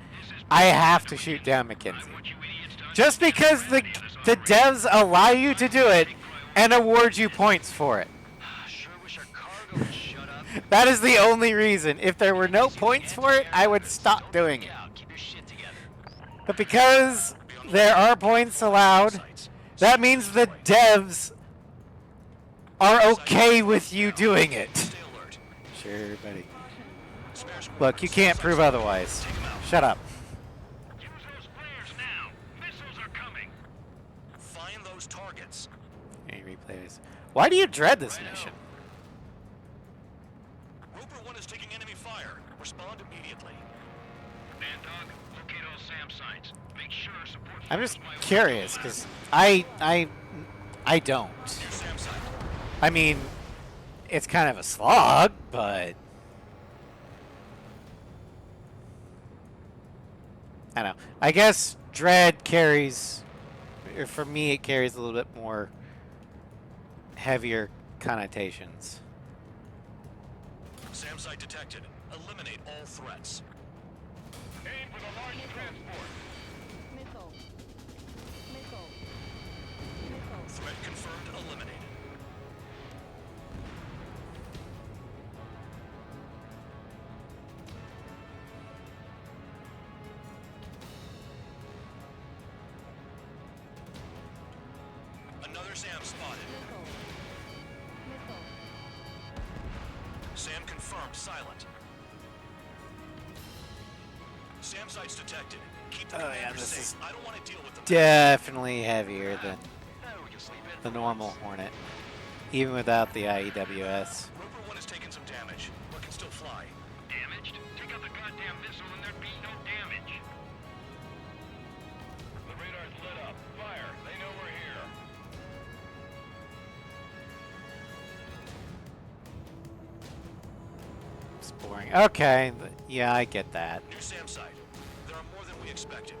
I have to shoot down Mackenzie. Just because the devs allow you to do it and award you points for it. Sure wish our cargo would shut up. That is the only reason. If there were no points for it, I would stop doing it. Keep your shit together. But because there are points allowed, that means the devs are okay with you doing it. Stay alert. Sure, buddy. Spares Look, you can't prove otherwise. Shut up. Use those flares now. Missiles are coming. Find those targets. Any replays? Why do you dread this mission? Roper 1 is taking enemy fire. Respond immediately. Man Dog, locate all SAM sites. Make sure support. I'm just forces fly over curious, the because I don't. New SAM site. I mean, it's kind of a slog, but I don't know. I guess dread carries, or for me, it carries a little bit more heavier connotations. SAM site detected. Eliminate all threats. Aim for the large transport. Missile. Missile. Threat confirmed. Eliminated. Another SAM spotted. SAM confirmed. Silent. SAM sites detected. Keep the Oh, yeah, commander this safe. is I don't want to deal with them. Definitely heavier than We can sleep in. the normal Hornet, even without the IEWS. Roper 1 has taken some damage, but can still fly. Damaged? Take out the goddamn missile and there'd be no damage. The radar's lit up. Fire. They know we're here. It's boring. Okay, yeah, I get that. New SAM site. There are more than we expected.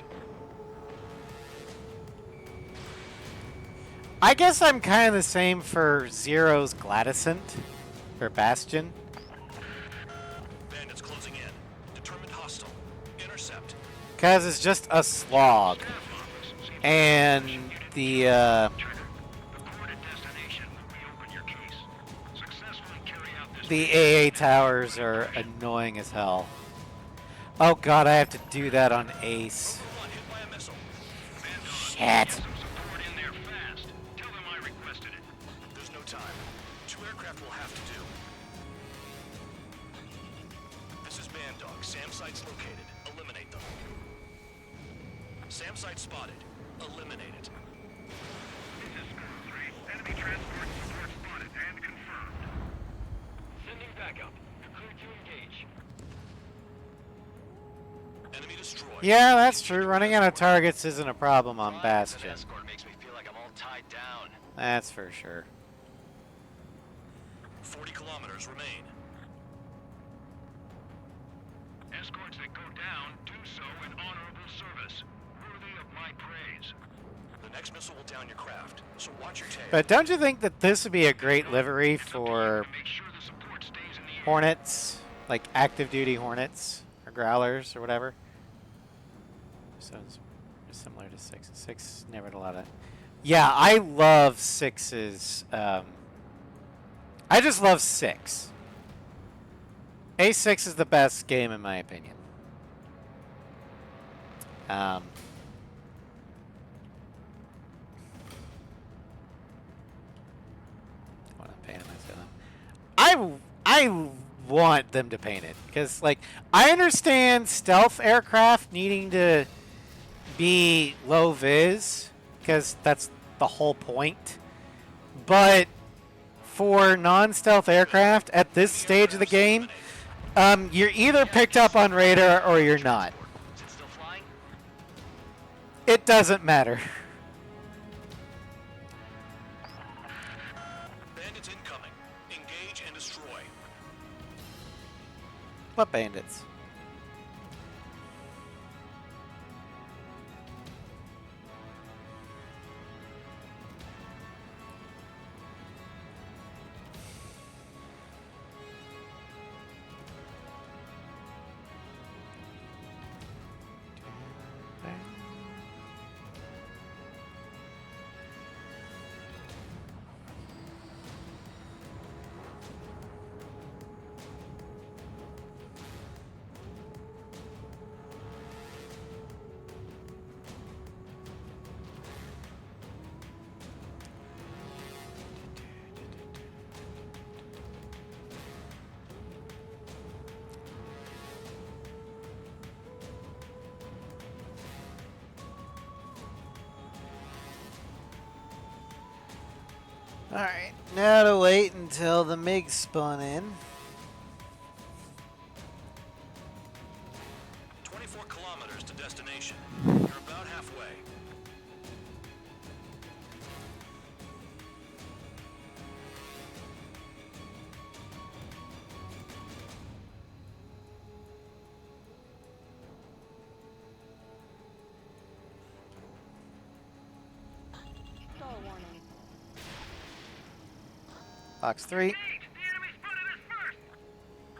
I guess I'm kind of the same for Zero's Gladysant, or Bastion. Bandits closing in. Determined hostile. Intercept. Because it's just a slog. And the, Trigger. The coordinate destination will reopen your case. Successfully carry out this. the AA towers are annoying as hell. Oh god, I have to do that on Ace. Roper 1 hit by a missile. Shit. Get some support in there fast. Tell them I requested it. There's no time. 2 aircraft will have to do. This is Man Dog. SAM sites located. Eliminate them. SAM site spotted. Eliminate it. This is Squirrel 3. Enemy transport support spotted and confirmed. Sending backup. Clear to engage. Enemy destroyed. Yeah, that's true. Running out of targets isn't a problem on Bastion. Escort makes me feel like I'm all tied down. That's for sure. 40 kilometers remain. escorts that go down do so in honorable service, worthy of my praise. The next missile will down your craft, so watch your tail. But don't you think that this would be a great livery for Make sure the support stays in the air. Hornets, like active duty Hornets or Growlers or whatever? So it's similar to 6. 6 never had a lot of. Yeah, I love 6's. I just love 6. A6 is the best game in my opinion. I want them to paint it because, like, I understand stealth aircraft needing to be low vis because that's the whole point. But for non-stealth aircraft at this stage of the game, you're either picked up on radar or you're not. Is it still flying? It doesn't matter. Bandits incoming. Engage and destroy. What bandits? Alright, now to wait until the MiGs spawn in. 24 kilometers to destination. You're about halfway. Box 3. Engage! The enemy spotted us first!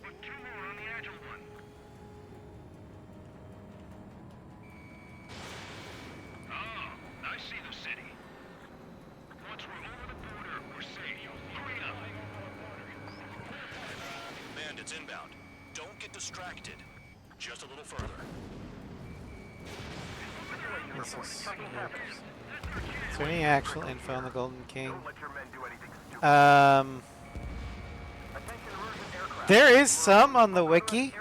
Put 2 more on the agile one. Oh, I see the city. Once we're over the border, we're safe. Hurry up! Bandits inbound. Don't get distracted. Just a little further. Is there any actual info on the Golden King? There is some on the wiki.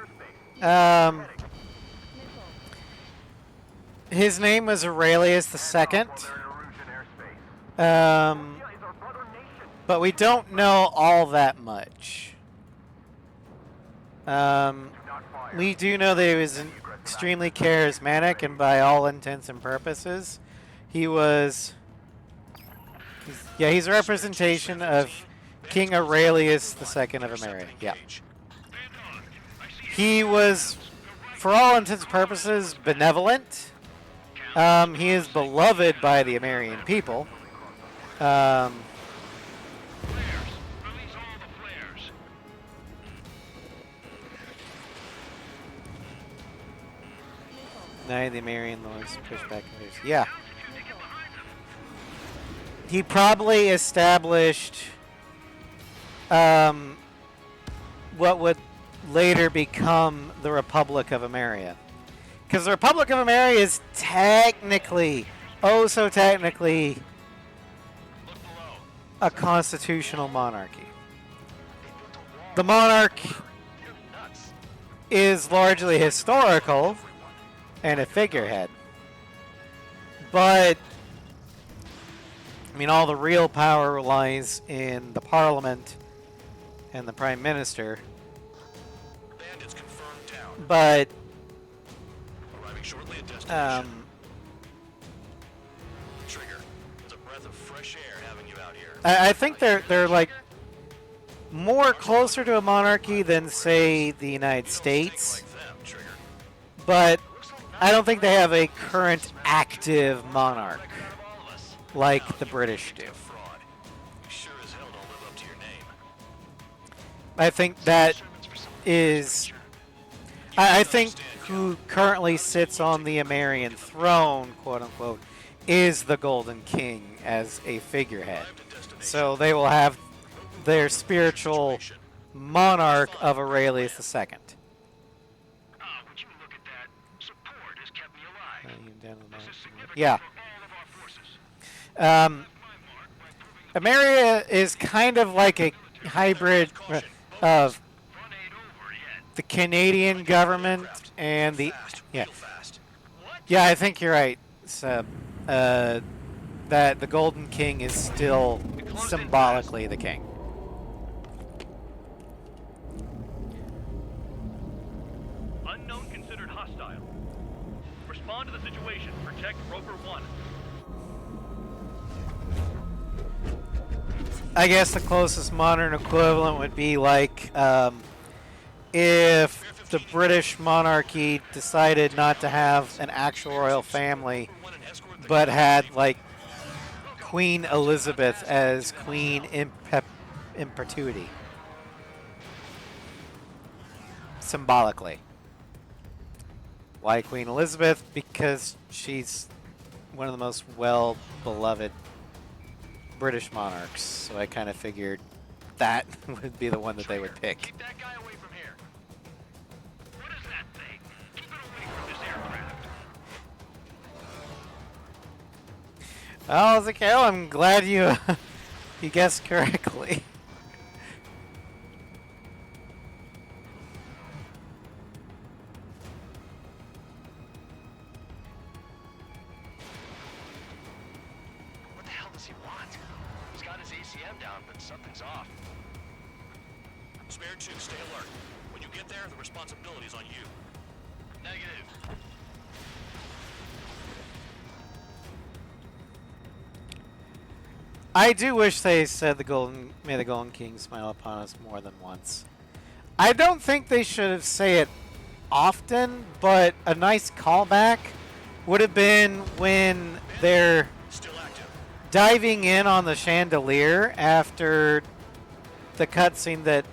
His name was Aurelius II. But we don't know all that much. We do know that he was extremely charismatic, and by all intents and purposes, he was... he's a representation of King Aurelius II of Ameria. Yeah. He was, for all intents and purposes, benevolent. He is beloved by the Amerian people. Flares! Release all the flares! Now the American lords push back. Yeah. He probably established what would later become the Republic of Ameria. Because the Republic of Ameria is technically, oh so technically, a constitutional monarchy. The monarch is largely historical and a figurehead. But I mean, all the real power lies in the parliament and the prime minister. Bandits confirmed down. But Arriving shortly at destination. um, Trigger. It's a breath of fresh air having you out here. I think they're like more closer to a monarchy than, say, the United You don't think States. like them, Trigger. but I don't think they have a current active monarch like the British do. Fraud. You sure as hell don't live up to your name. I think that is. I think who currently sits on the Amarian throne, quote unquote, is the Golden King as a figurehead. So they will have their spiritual monarch of Aurelius II. Ah, would you look at that? Support has kept me alive. This is significant Yeah. for all of our forces. Ameria is kind of like a hybrid of Fun ain't over yet. the Canadian government and the yeah. Real fast. Yeah, I think you're right, Seb. That the Golden King is still symbolically the king. Unknown considered hostile. Respond to the situation. Protect Roper 1. I guess the closest modern equivalent would be like if the British monarchy decided not to have an actual royal family, but had like Queen Elizabeth as Queen in perpetuity, symbolically. Why Queen Elizabeth? Because she's one of the most well-beloved British monarchs, so I kind of figured that would be the one that they would pick. Keep that guy away from here. What is that thing? Keep it away from this aircraft. Oh, Ezekiel, I'm glad you you guessed correctly. What the hell does he want? He's got his ACM down, but something's off. Spare 2, stay alert. When you get there, the responsibility's on you. Negative. I do wish they said may the Golden King smile upon us more than once. I don't think they should have say it often, but a nice callback would have been when they're Still active. diving in on the chandelier after the cutscene that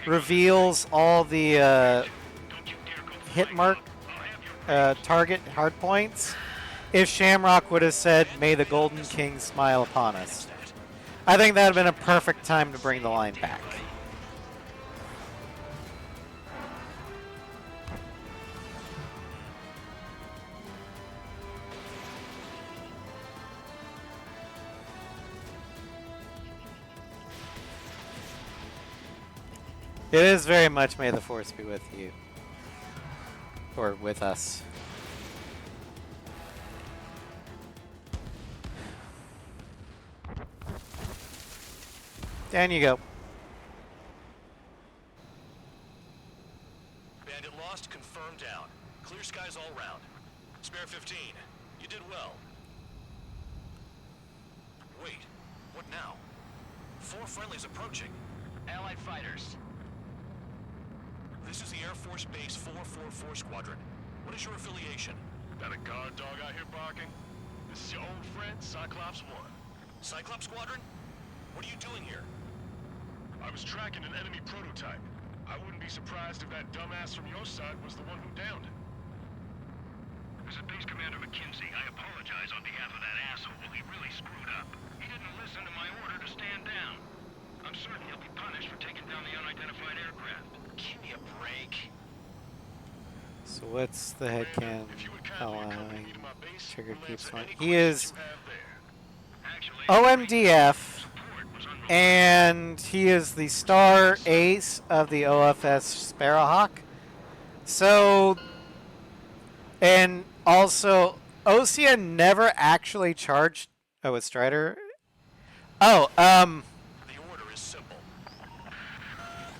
reveals all the hit mark target hard points. If Shamrock would have said, "May the Golden King smile upon us," I think that would have been a perfect time to bring the line back. It is very much "May the Force be with you," or with us. Down you go. Bandit lost, confirmed down. Clear skies all round. Spare 15. You did well. Wait, what now? 4 friendlies approaching. Allied fighters. This is the Air Force Base 444 Squadron. What is your affiliation? That a guard dog out here barking? This is your old friend, Cyclops 1. Cyclops Squadron? What are you doing here? I was tracking an enemy prototype. I wouldn't be surprised if that dumbass from your side was the one who downed it. This is Base Commander McKinsey. I apologize on behalf of that asshole. He really screwed up. He didn't listen to my order to stand down. I'm certain he'll be punished for taking down the unidentified aircraft. Give me a break. So what's the headcan If you would kindly accompany allowing? me to my base, Trigger we'll keeps answer on. any He is questions you have there. Actually, OMDF, support was unreliable. and he is the star ace of the OFS Sparrowhawk. So, and also, Osea never actually charged. Oh, it's Strider. Oh, The order is simple.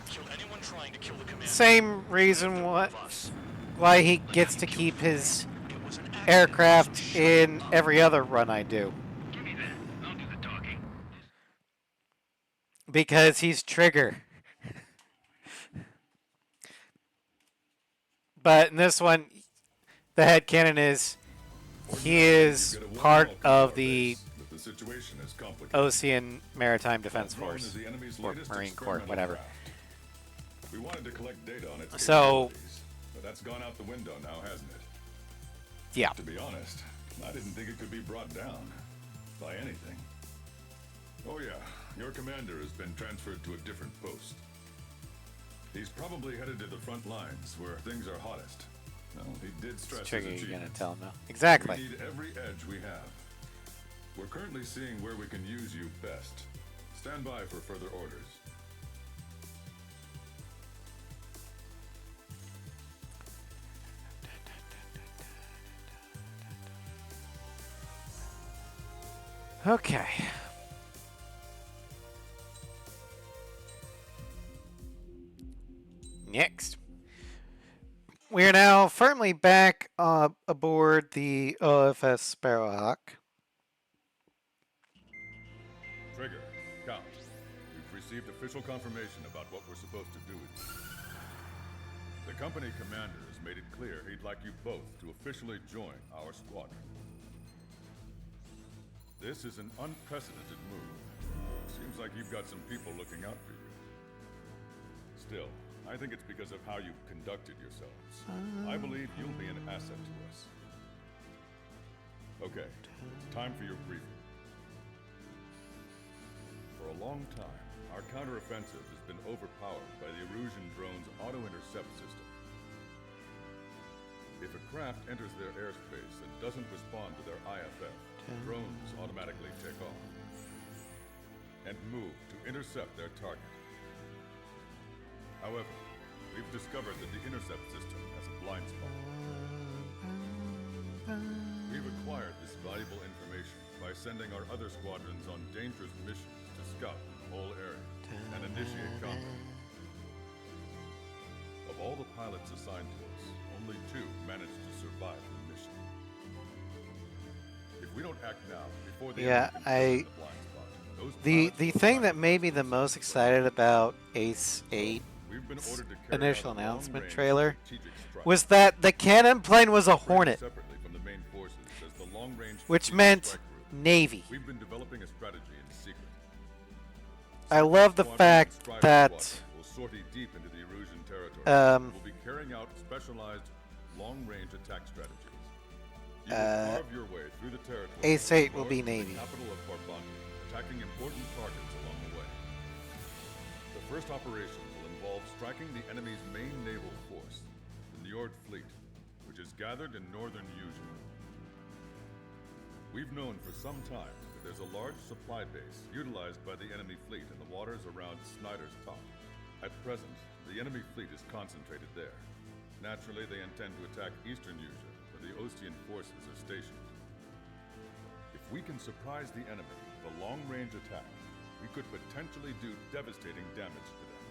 Kill anyone trying to kill the commander. same reason why he gets to keep his aircraft in every other run I do. Give me that. I'll do the talking. Because he's Trigger. But in this one, the headcanon is he is part of the situation is complicated. Ocean Maritime Defense Drone Force is the enemy's or latest Marine Corps, experimental whatever. craft. We wanted to collect data on its So- capabilities, but that's gone out the window now, hasn't it? Yeah. To be honest, I didn't think it could be brought down by anything. Oh yeah, your commander has been transferred to a different post. He's probably headed to the front lines where things are hottest. No, he did stress his Trigger, you're gonna achievements. tell him now. Exactly. We need every edge we have. We're currently seeing where we can use you best. Stand by for further orders. Okay. Next. We are now firmly back aboard the OFS Sparrowhawk. Trigger, Count. We've received official confirmation about what we're supposed to do with you. The company commander has made it clear he'd like you both to officially join our squadron. This is an unprecedented move. Seems like you've got some people looking out for you. Still, I think it's because of how you've conducted yourselves. I believe you'll be an asset to us. Okay, it's time for your briefing. For a long time, our counteroffensive has been overpowered by the Erusian drone's auto-intercept system. If a craft enters their airspace and doesn't respond to their IFF, drones automatically take off and move to intercept their target. However, we've discovered that the intercept system has a blind spot. We've acquired this valuable information by sending our other squadrons on dangerous missions to scout the whole area and initiate combat. Of all the pilots assigned to us, only 2 managed to survive the mission. If we don't act now, before the Yeah, enemy can find the blind spot, those The pilots the will thing find that made me the most excited about Ace 8 We've been ordered to carry initial out a announcement long-range trailer strategic strike. was that the cannon plane was a Hornet, Separately from the main forces as the long-range which strategic meant strike group. Navy. We've been developing a strategy in secret. I love the Squadron fact Strider that Squadron will sortie deep into the Erusian territory. Will be carrying out specialized long-range attack strategies. You will carve your way through the territory. Ace 8 will north be of the Navy. Capital of Farbanti, attacking important targets along the way. The first operation will involve striking the enemy's main naval force, the Njord fleet, which is gathered in northern Yuja. We've known for some time that there's a large supply base utilized by the enemy fleet in the waters around Snyder's Top. At present, the enemy fleet is concentrated there. Naturally, they intend to attack eastern Yuja, where the Ostian forces are stationed. If we can surprise the enemy with a long-range attack, we could potentially do devastating damage to them.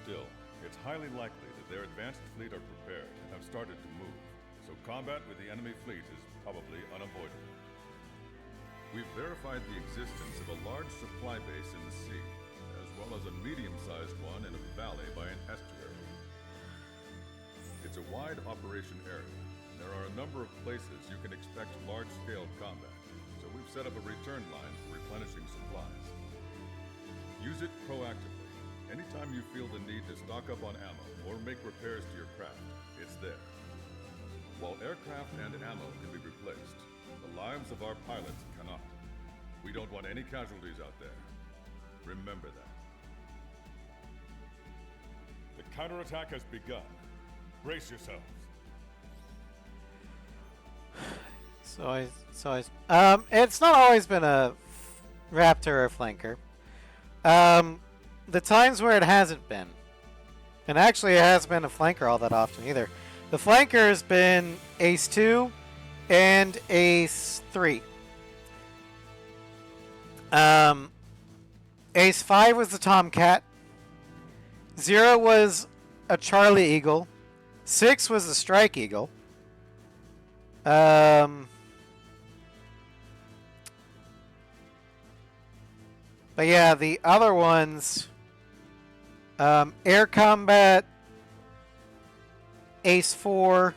Still, it's highly likely that their advanced fleet are prepared and have started to move, so combat with the enemy fleet is probably unavoidable. We've verified the existence of a large supply base in the sea, as well as a medium-sized one in a valley by an estuary. It's a wide operation area, and there are a number of places you can expect large-scale combat, so we've set up a return line for replenishing supplies. Use it proactively. Anytime you feel the need to stock up on ammo or make repairs to your craft, it's there. While aircraft and ammo can be replaced, the lives of our pilots cannot. We don't want any casualties out there. Remember that. The counterattack has begun. Brace yourselves. It's not always been a Raptor or flanker. The times where it hasn't been, and actually it hasn't been a flanker all that often either. The flanker has been Ace 2 and Ace 3. Ace 5 was the Tomcat. 0 was a Charlie Eagle. 6 was the Strike Eagle. But yeah, the other ones, Air Combat Ace 4,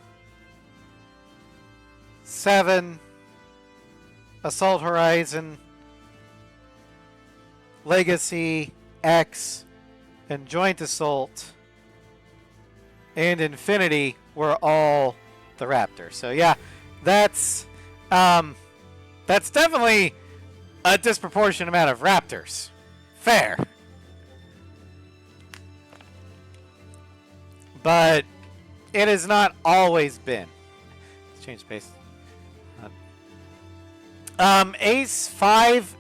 7, Assault Horizon, Legacy, X, and Joint Assault, and Infinity were all the Raptor. So yeah, that's definitely a disproportionate amount of Raptors. Fair. But it has not always been. Let's change space. Ace 5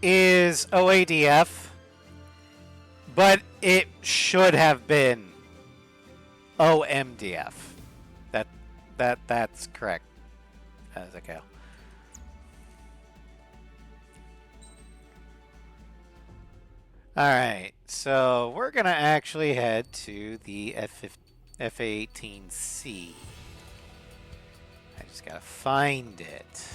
is OADF, but it should have been OMDF. That's correct. Ezekiel. Alright, so we're going to actually head to the F-18C. I just got to find it.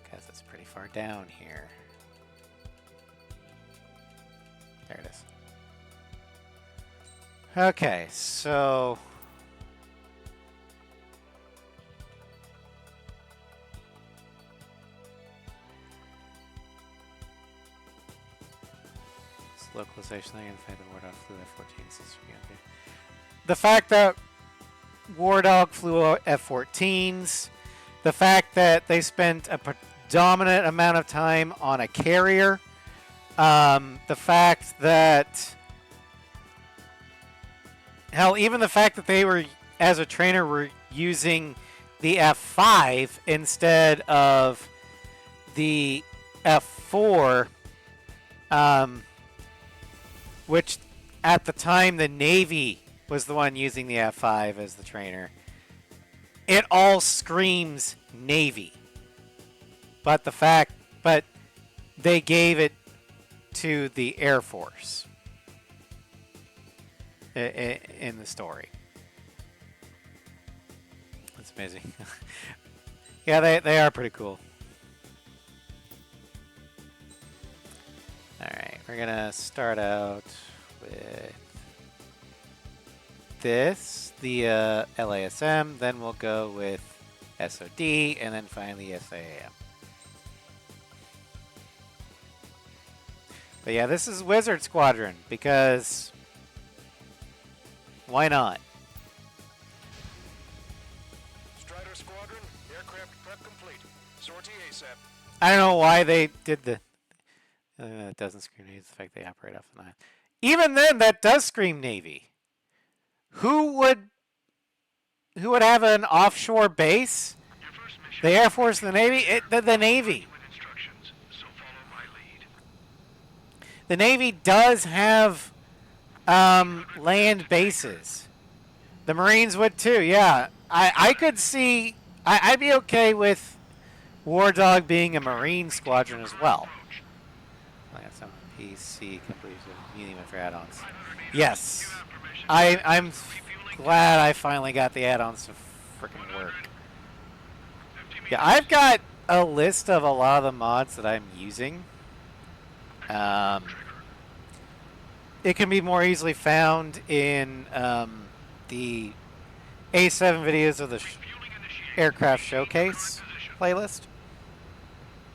Because it's pretty far down here. There it is. Okay, so... localization thing and fact that War Dog flew F-14s. The fact that War Dog flew F-14s, the fact that they spent a predominant amount of time on a carrier, the fact that hell, even the fact that they were, as a trainer, were using the F5 instead of the F4, which at the time the Navy was the one using the F5 as the trainer. It all screams Navy. But they gave it to the Air Force in the story. That's amazing. Yeah, they are pretty cool. Alright, we're gonna start out with this, the LASM, then we'll go with SOD, and then finally SAAM. But yeah, this is Wizard Squadron, because why not? Strider Squadron, aircraft prep complete. Sortie ASAP. I don't know why they did the... it doesn't scream Navy, the fact they operate off the Nile. Even then, that does scream Navy. Who would have an offshore base? The Air Force and the Navy? The Navy. The Navy does have land bases. The Marines would too, yeah. I could see... I'd be okay with War Dog being a Marine squadron as well. I got some PC completion medium for add-ons. Yes. I'm glad I finally got the add-ons to freaking work. Yeah, I've got a list of a lot of the mods that I'm using. It can be more easily found in the A7 videos of the aircraft showcase playlist.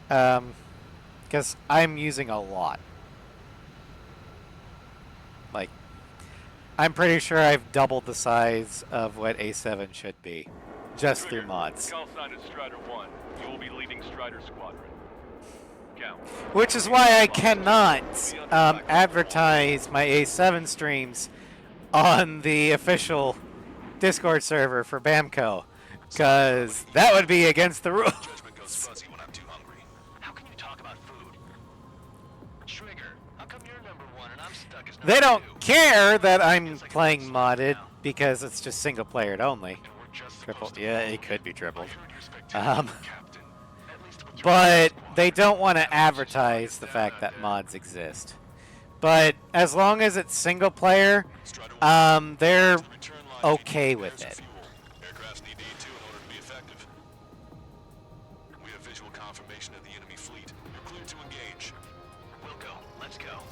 Because I'm using a lot. Like, I'm pretty sure I've doubled the size of what A7 should be, just through mods. Call sign is Strider 1. You will be leading Strider Squadron. Count. Which is why I cannot advertise my A7 streams on the official Discord server for Bamco, because that would be against the rules. Judgment goes fuzzy when I'm too hungry. How can you talk about food? Trigger, how come you're number one and I'm stuck as number They don't two? care that I'm playing modded because it's just single player only. Triple, yeah, it could be tripled. But they don't want to advertise the fact that mods exist. But as long as it's single player, they're okay with it. Aircrafts need D2 in order to be effective. We have visual confirmation of the enemy fleet. You're cleared to engage. We'll go. Let's go.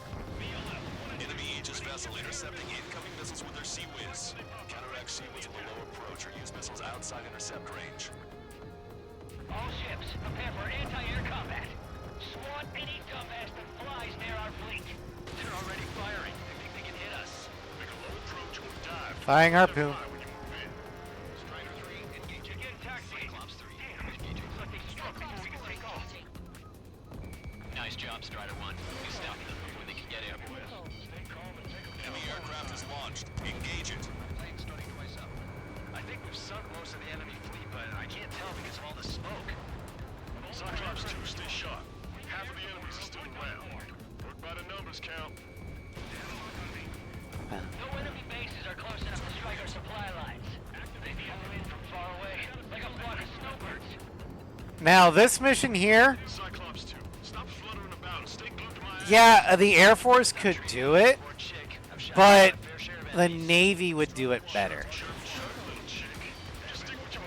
Enemy Aegis vessel intercepting incoming missiles with their Sea Whiz. Counteract Sea Whiz with a low approach or use missiles outside intercept range. All ships, prepare for anti-air combat. Swat any dumbass that flies near our fleet. They're already firing. They think they can hit us. Make a low approach or dive. Firing harpoon. When you move in. Strider 3, engaging. Again, taxi. Cyclops 3, Damn, looks like they struck before we could take off. Nice job, Strider 1. You stopped them before they could get airborne. Stay calm and take them Enemy aircraft is launched. Engage it. Plane's starting twice up. I think we've sunk most of the enemy fleet, but I can't tell because of all the smoke. Cyclops 2, stay sharp. Half of the enemies are still around. Work by the numbers, count. No enemy bases are close enough to strike our supply lines. They view them in from far away, like a flock of snowbirds. Now this mission here, Cyclops 2, stop fluttering about and stay glued to my ass. yeah, the Air Force could do it, but the Navy would do it better.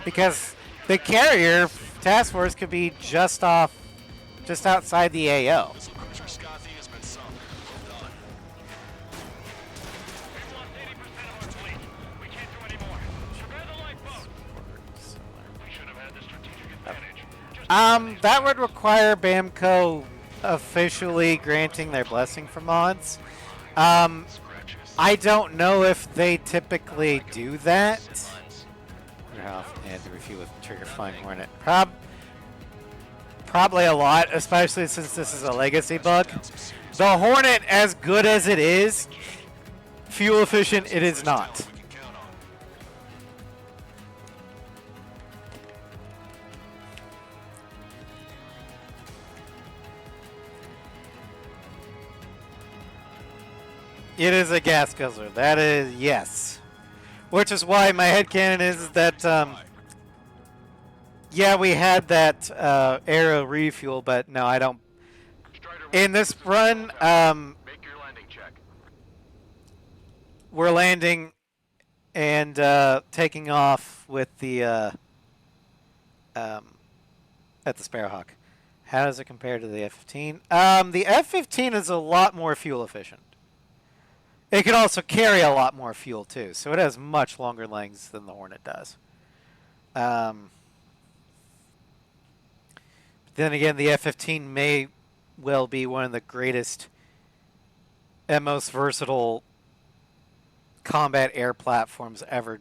Because the carrier task force could be just outside the AO. Missile cruiser Scothy has been sunk. Well done. We've lost 80% of our fleet. We can't do any more. Prepare the lifeboat. We should have had the strategic advantage. That would require Bamco officially granting their blessing for mods. I don't know if they typically do that. I wonder how often they had to refuel with Trigger Flying Hornet. Probably a lot, especially since this is a legacy bug. The Hornet, as good as it is, fuel efficient, it is not. We can count on. It is a gas guzzler. That is, yes. Which is why my headcanon is that, yeah, we had that arrow refuel, but no, I don't. In this run, Make your landing check. we're landing and taking off with the at the Sparrowhawk. How does it compare to the F-15? The F-15 is a lot more fuel efficient. It can also carry a lot more fuel too, so it has much longer legs than the Hornet does. Then again, the F-15 may well be one of the greatest and most versatile combat air platforms ever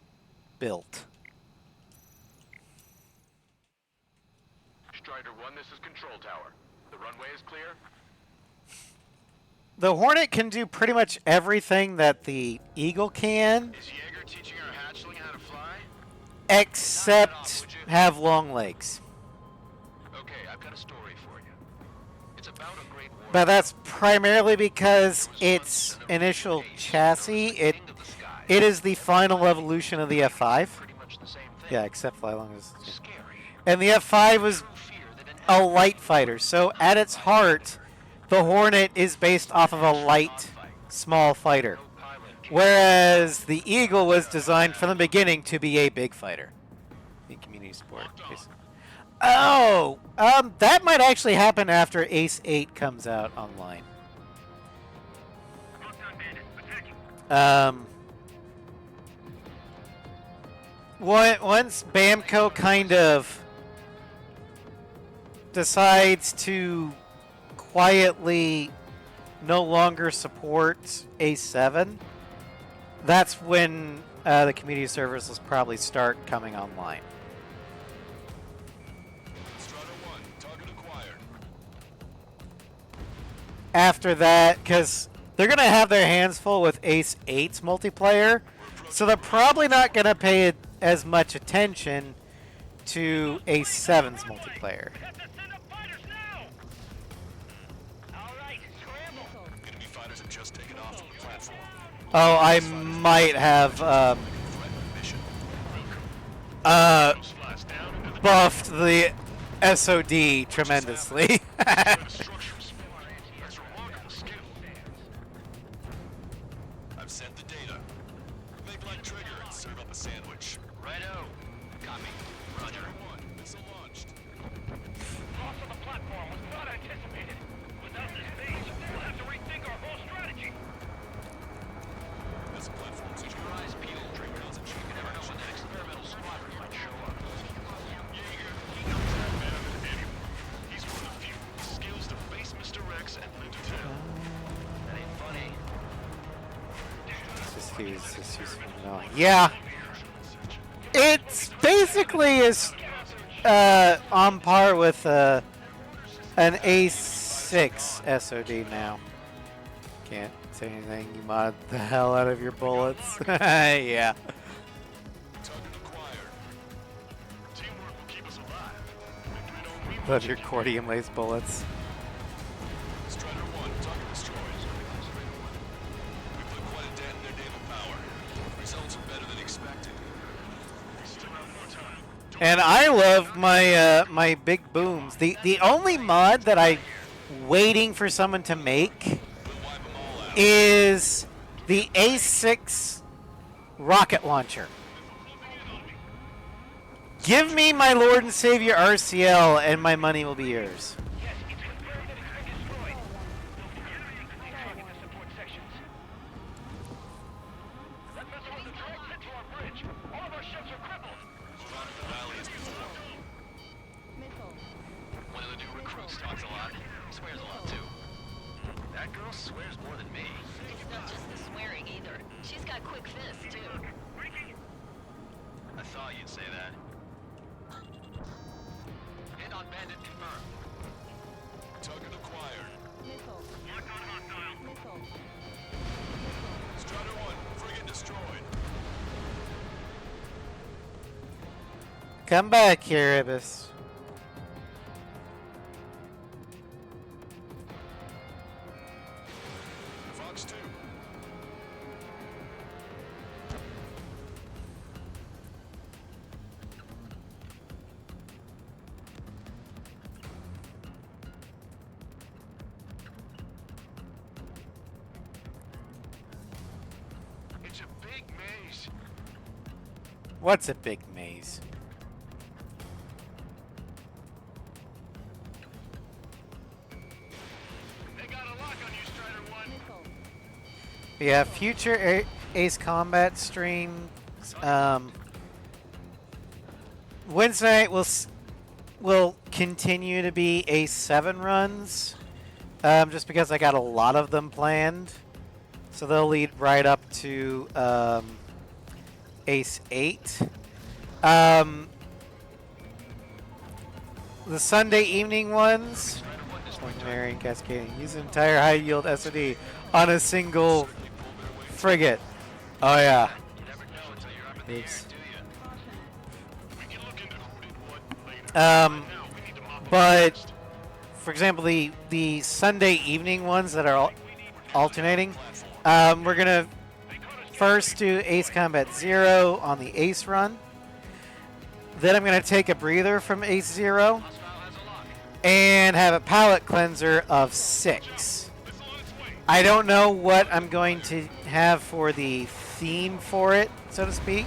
built. Strider 1, this is control tower. The runway is clear. The Hornet can do pretty much everything that the Eagle can, Is Jaeger teaching our hatchling how to fly? except have long legs. Okay, I've got a story for you. It's about a great war. But that's primarily because its initial chassis, it is the final evolution of the F5. Pretty much the same thing. Yeah, except fly long as. Scary. And the F5 was Fear that an a light fighter. So at its heart, the Hornet is based off of a light, small fighter. pilot Whereas the Eagle was designed from the beginning to be a big fighter. In community support. Oh! That might actually happen after Ace 8 comes out online. Once Bamco kind of decides to quietly no longer support Ace 7, that's when the community servers will probably start coming online. Strider 1, target acquired. After that, because they're going to have their hands full with Ace 8's multiplayer, so they're probably not going to pay as much attention to Ace 7's multiplayer. Enemy fighters have just taken off from the platform. Oh, I might have Threat mission. Flies down into the buffed the SOD tremendously. structures. That's remarkable skill. I've sent the data. Make like trigger and serve up a sandwich. Righto. Copy. Roger. 1, missile launched. Loss of the platform was not anticipated. Without this base, we'll have to rethink our whole strategy. Use this useful vanilla. Yeah. It's basically is on par with an A6 SOD now. Can't say anything. You mod the hell out of your bullets. Yeah. Love your cordium lace bullets. Strider 1, target destroyed. We put quite a dent in their naval power. Results are better than expected. Still have more time. And I love my my big booms. The only mod that I'm waiting for someone to make We'll wipe them all out. is the A6 rocket launcher. Give me my Lord and Savior RCL and my money will be yours. Yes, it's confirmed that it's been destroyed. Target the support sections. That missile was a direct hit to our bridge. All of our ships are crippled. Run the valley as before. One of the new recruits talks a lot. Swears a lot too. That girl swears more than me. It's not just the swearing either. She's got quick fists, too. I thought you'd say that. Hit on bandit confirmed. Target acquired. Strider 1, frigate destroyed. Come back here, Ibis. Fox 2. It's a big maze. What's a big maze? They got a lock on you, Strider 1. Yeah, future Ace Combat streams. Wednesday night will continue to be A7 runs, just because I got a lot of them planned. So they'll lead right up to Ace 8. The Sunday evening ones, like Mary and Cascading, use an entire high yield SOD on a single frigate. Oh yeah. You never know until you're up in the Oops. air, do you? We can look into who did what later. Um, Now we need to mop up but first. for example, the Sunday evening ones that are alternating, we're gonna first do Ace Combat 0 on the Ace run. Then I'm gonna take a breather from Ace 0 and have a palette cleanser of 6. I don't know what I'm going to have for the theme for it, so to speak.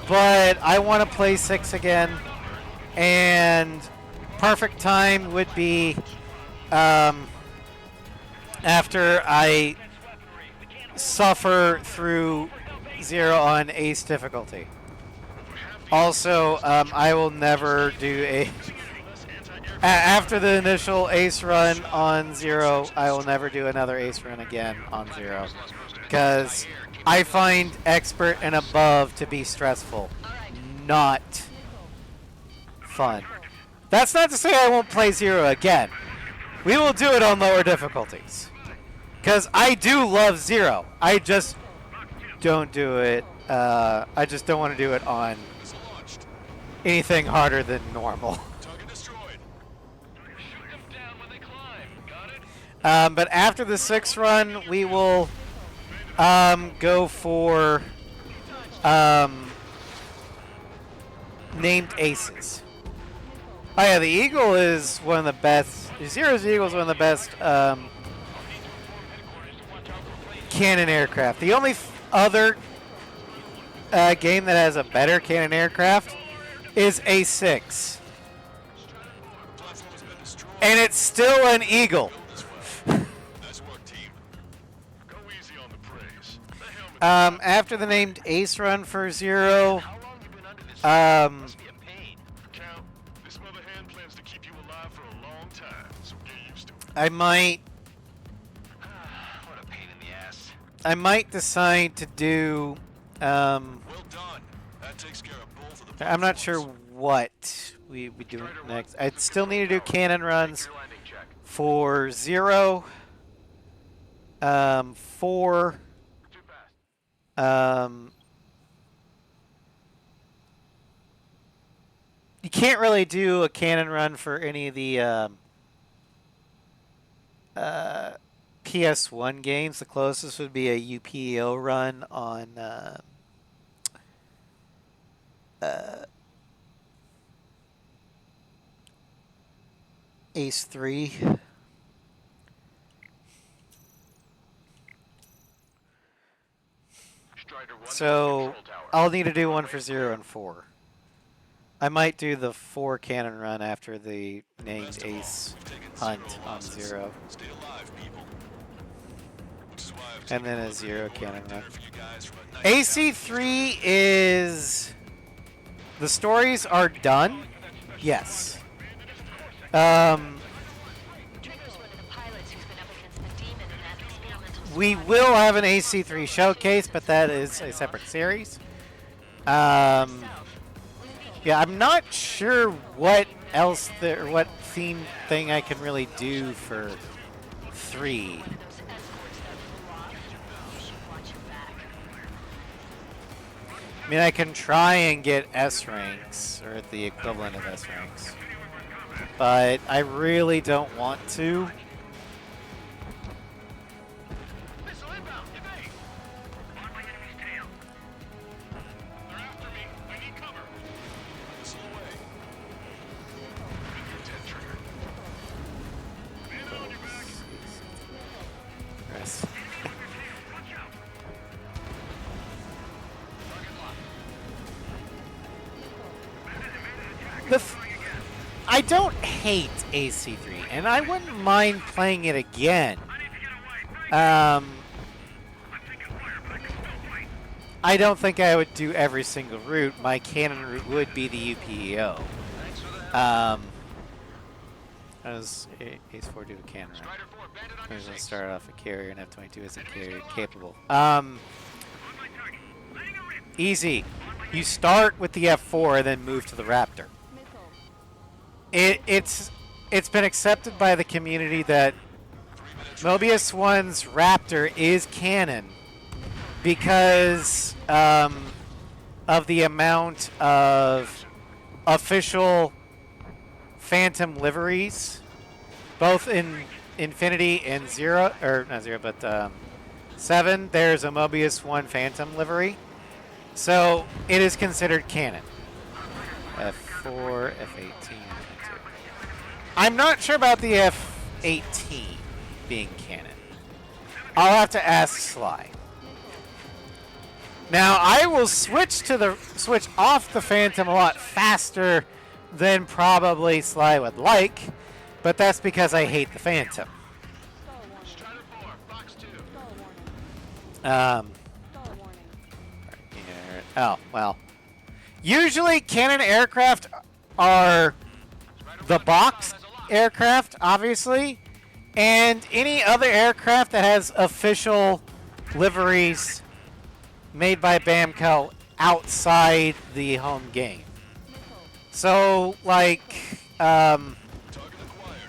But I want to play 6 again, and perfect time would be after I suffer through 0 on Ace difficulty. Also, I will never do after the initial Ace run on 0, I will never do another Ace run again on 0. Because I find Expert and above to be stressful. Not fun. That's not to say I won't play 0 again. We will do it on lower difficulties. Because I do love 0. I just don't do it. I just don't want to do it on anything harder than normal. Target destroyed. Shoot them down when they climb. Got it? But after the 6 run, we will go for named aces. Oh yeah, the Eagle is one of the best. Zero's Eagle is one of the best cannon aircraft. The only other game that has a better cannon aircraft is A6. Platform has been destroyed. And it's still an Eagle. Nice work, team. Go easy on the praise. The helmet. After the named Ace run for 0, How long you been under this? um, Must be a pain. Count, this mother hand plans to keep you alive for a long time, so get used to it. I might What a pain in the ass. I might decide to do. Well done. That takes care of both of the I'm not sure platforms. what we do next. I'd still need to do cannon runs Your landing check. for 0, 4, Too fast. You can't really do a cannon run for any of the PS1 games. The closest would be a UPO run on Ace 3. Strider 1 So control tower. I'll need to do one for 0 and 4. I might do the 4 cannon run after the named Best of all, Ace we've taken hunt 0 on losses. 0. Stay alive, people. Which is why I've And taken then a one 0 for cannon dinner run. for you guys from a nice AC3 is... The stories are done. Yes. Trigger's one of the pilots who's been up against the demon in that experimental We squad. will have an AC3 showcase, but that is a separate series. Yeah, I'm not sure what else there, what theme thing I can really do for 3. One of those escorts that flew off. You should watch your back. I mean, I can try and get S ranks, or the equivalent of S ranks, but I really don't want to. Missile inbound. Evade. On my enemy's tail. They're after me. I need cover. missile away. Good 10 trigger. Man on your back. Rest. Watch out. I don't hate AC3, and I wouldn't mind playing it again. I need to get away. I'm taking fire, but I can still fight. I don't think I would do every single route. My cannon route would be the UPEO. Thanks for that. As Ace 4 do a cannon run. Strider 4, bandit on I your was gonna 6. start off a carrier and F-22 isn't carrier capable. On my target. Letting her in. Easy. You start with the F4 and then move to the Raptor. It's been accepted by the community that Mobius 1's Raptor is canon because of the amount of official Phantom liveries, both in Infinity and 0, or not 0, but 7. There's a Mobius 1 Phantom livery, so it is considered canon. F4, F18. I'm not sure about the F18 being canon. I'll have to ask Sly. Now I will switch off the Phantom a lot faster than probably Sly would like, but that's because I hate the Phantom. Strider 4, Fox 2. Yeah, oh well. Usually cannon aircraft are the box aircraft, obviously, and any other aircraft that has official liveries made by Bamco outside the home game. So, like, Target acquired.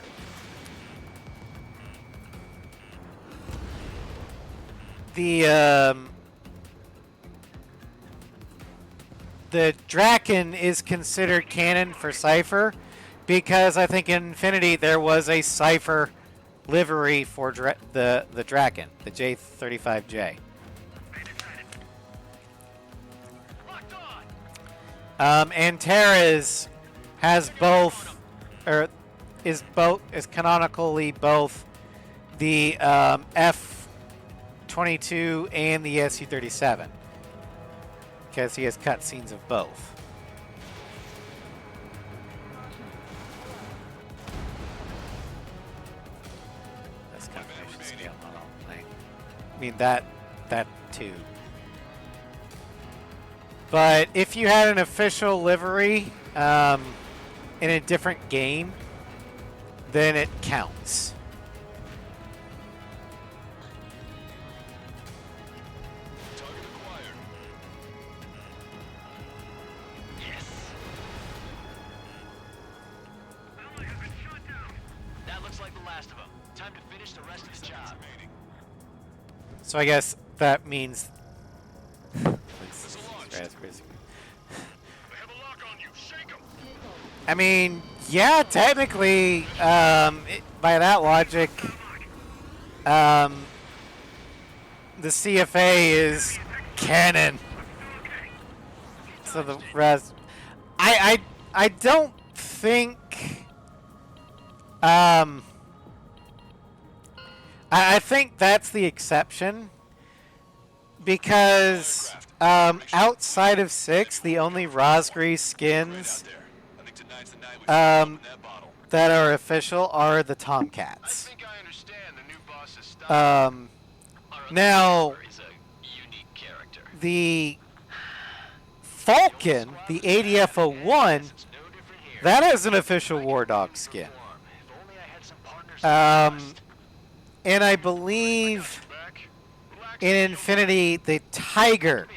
the Draken is considered canon for Cypher because I think in Infinity there was a Cypher livery for the Draken, the J35J. Locked on. And Terra's has both, or is canonically both the F-22 and the Su-37 because he has cutscenes of both. That's confirmation scale, not all. I mean that too. But if you had an official livery in a different game, then it counts. Time to finish the rest of the job. So I guess that means. I mean, yeah, technically, by that logic, the CFA is canon. So the rest, I don't think, I think that's the exception, because outside of 6, the only Rosgri skins that are official are the Tomcats. Now, the Falcon, the ADF-01, that is an official War Dog skin. And I believe in Infinity, the Tiger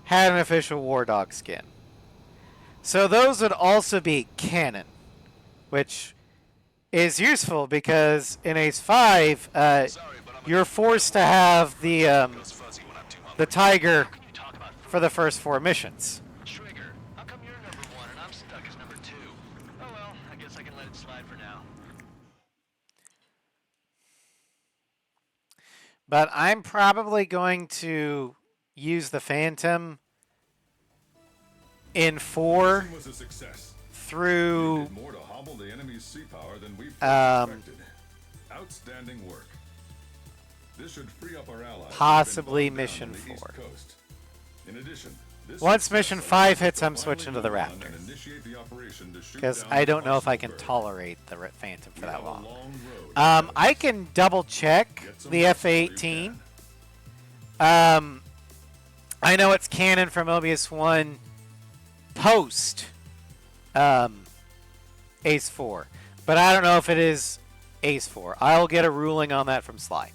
had an official War Dog skin. So those would also be canon, which is useful because in Ace 5, you're forced to have the Tiger for the first 4 missions. Trigger, how come you're number 1 and I'm stuck as number 2? Oh well, I guess I can let it slide for now. But I'm probably going to use the Phantom in 4 was a success. through You did more to hobble the enemy's sea power than we expected. Outstanding work. This should free up our allies. possibly who've been mission bogged down on the 4. East Coast. In addition, this Once success mission allows 5 us hits, I'm finally switching to the go on Raptor. and initiate the operation to shoot Because down I the don't know if I Arsenal can bird. tolerate the Phantom for We that have a long. long road ahead of I us. can double check Get some the rest while you F-18. can. I know it's canon from Mobius 1 post Ace 4. But I don't know if it is Ace 4. I'll get a ruling on that from Sly.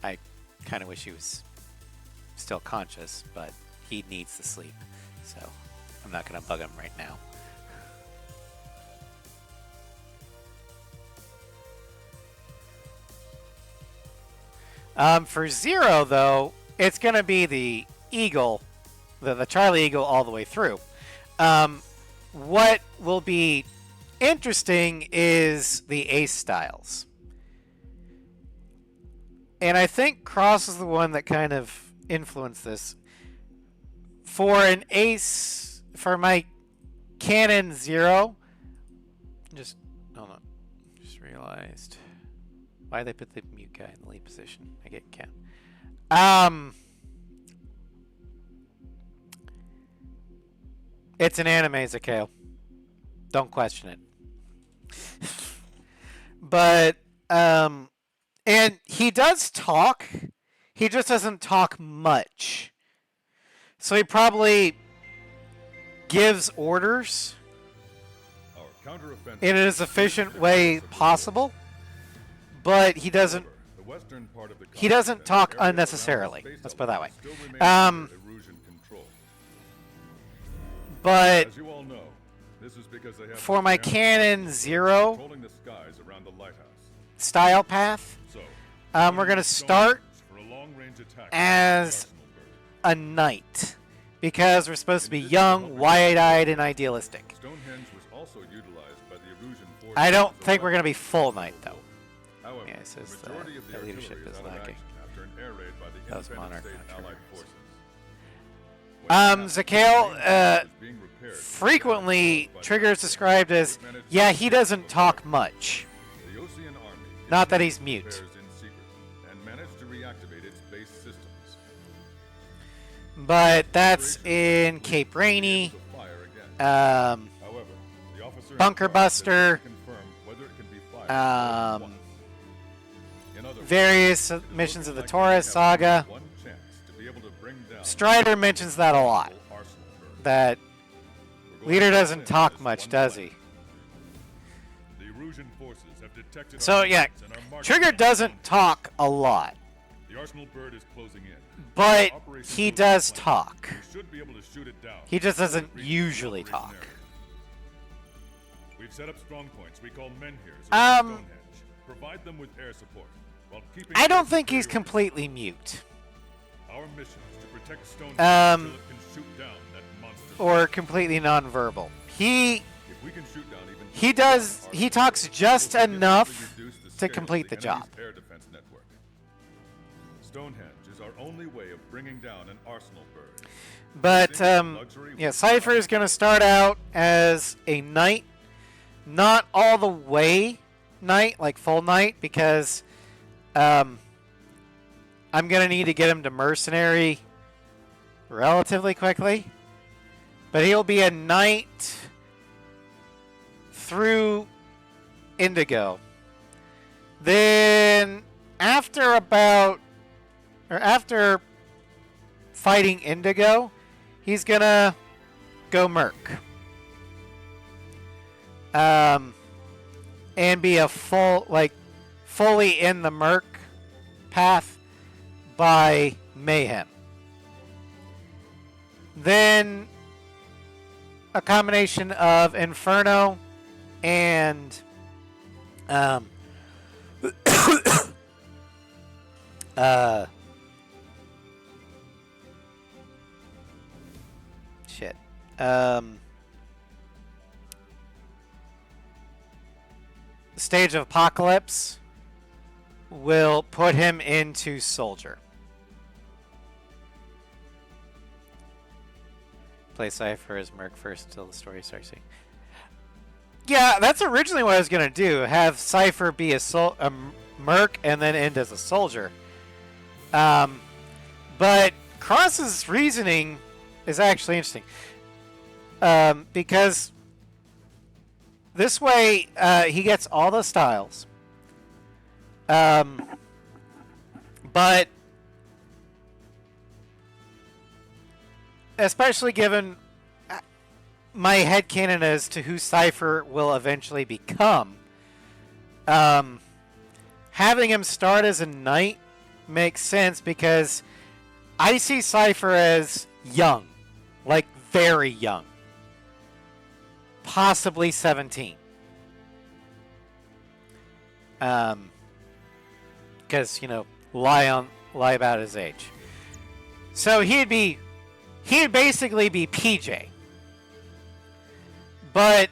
I kind of wish he was still conscious, but he needs to sleep. So I'm not going to bug him right now. For 0, though, it's going to be the Eagle, the Charlie Eagle all the way through. What will be interesting is the Ace styles. And I think Cross is the one that kind of influenced this. For an Ace, for my Canon 0, hold on, just realized why they put the mute guy in the lead position. I get count. It's an anime, Zakale. Don't question it. But, and he does talk. He just doesn't talk much. So he probably gives orders Our counteroffensive in as efficient way possible, but he doesn't. The western part of the He doesn't continent, talk areas around the unnecessarily. space Let's put it that way. still remain under erosion control. But As you all know, this is because they have for my Canon 0 controlling the skies around the lighthouse. style path, So, we're going to start for a long-range attack as a knight because we're supposed to be young, wide-eyed, and idealistic. Stonehenge was also utilized by the Erusian forces. I don't as a think we're going to be weapon. full knight, though. However, Yeah, it says the majority of the leadership artillery is out of lacking. action after an air raid by the That was independent Monarch, state not allied Trigger. forces. Zakale, frequently Trigger is described as, yeah, he doesn't talk much. The Ocean Army Not that he's mute. affairs in secret and managed to reactivate its base systems. But that's in Cape Rainy, To fire again. However, the officer in Bunker charge Buster, has yet to confirm whether it can be fired or what. In other words, various it is missions of looking the like we Taurus have saga. one chance to be able to bring down Strider mentions that a lot. the Arsenal bird. That We're going leader to doesn't win talk this much, one does fight. he? The Erusian forces have detected So our yeah, movements and are marching Trigger down doesn't talk a lot, The Arsenal bird is closing in. but Operation he Blue does Flame. talk. We should be able to shoot it down. He just doesn't Reach the usually operation talk. area. We've set up strong points we call menhirs Um, around Stonehenge. Provide them with air support while keeping I don't their think he's superiority. completely mute. Our mission is to protect Stonehenge Um, until it can shoot down that monster. Or completely nonverbal. He If we can shoot down even he talks just we'll significantly enough reduce the to scale complete of the job. enemy's air defense network. Stonehenge is our only way of bringing down an arsenal bird. But yeah, Cypher is going to start out as a knight, not all the way knight, like full knight, because I'm going to need to get him to mercenary relatively quickly. But he'll be a knight through Indigo. Then after fighting Indigo, he's gonna go Merc. And be a fully in the Merc path by Mayhem. Then a combination of Inferno and shit. Stage of Apocalypse will put him into Soldier. Play Cypher as Merc first until the story starts. Yeah, that's originally what I was going to do. Have Cypher be a Merc and then end as a Soldier. But Cross's reasoning is actually interesting. Because this way he gets all the styles. But especially given my headcanon as to who Cypher will eventually become, having him start as a knight makes sense because I see Cypher as young, like very young, possibly 17. Because, lie about his age. So he'd basically be PJ. But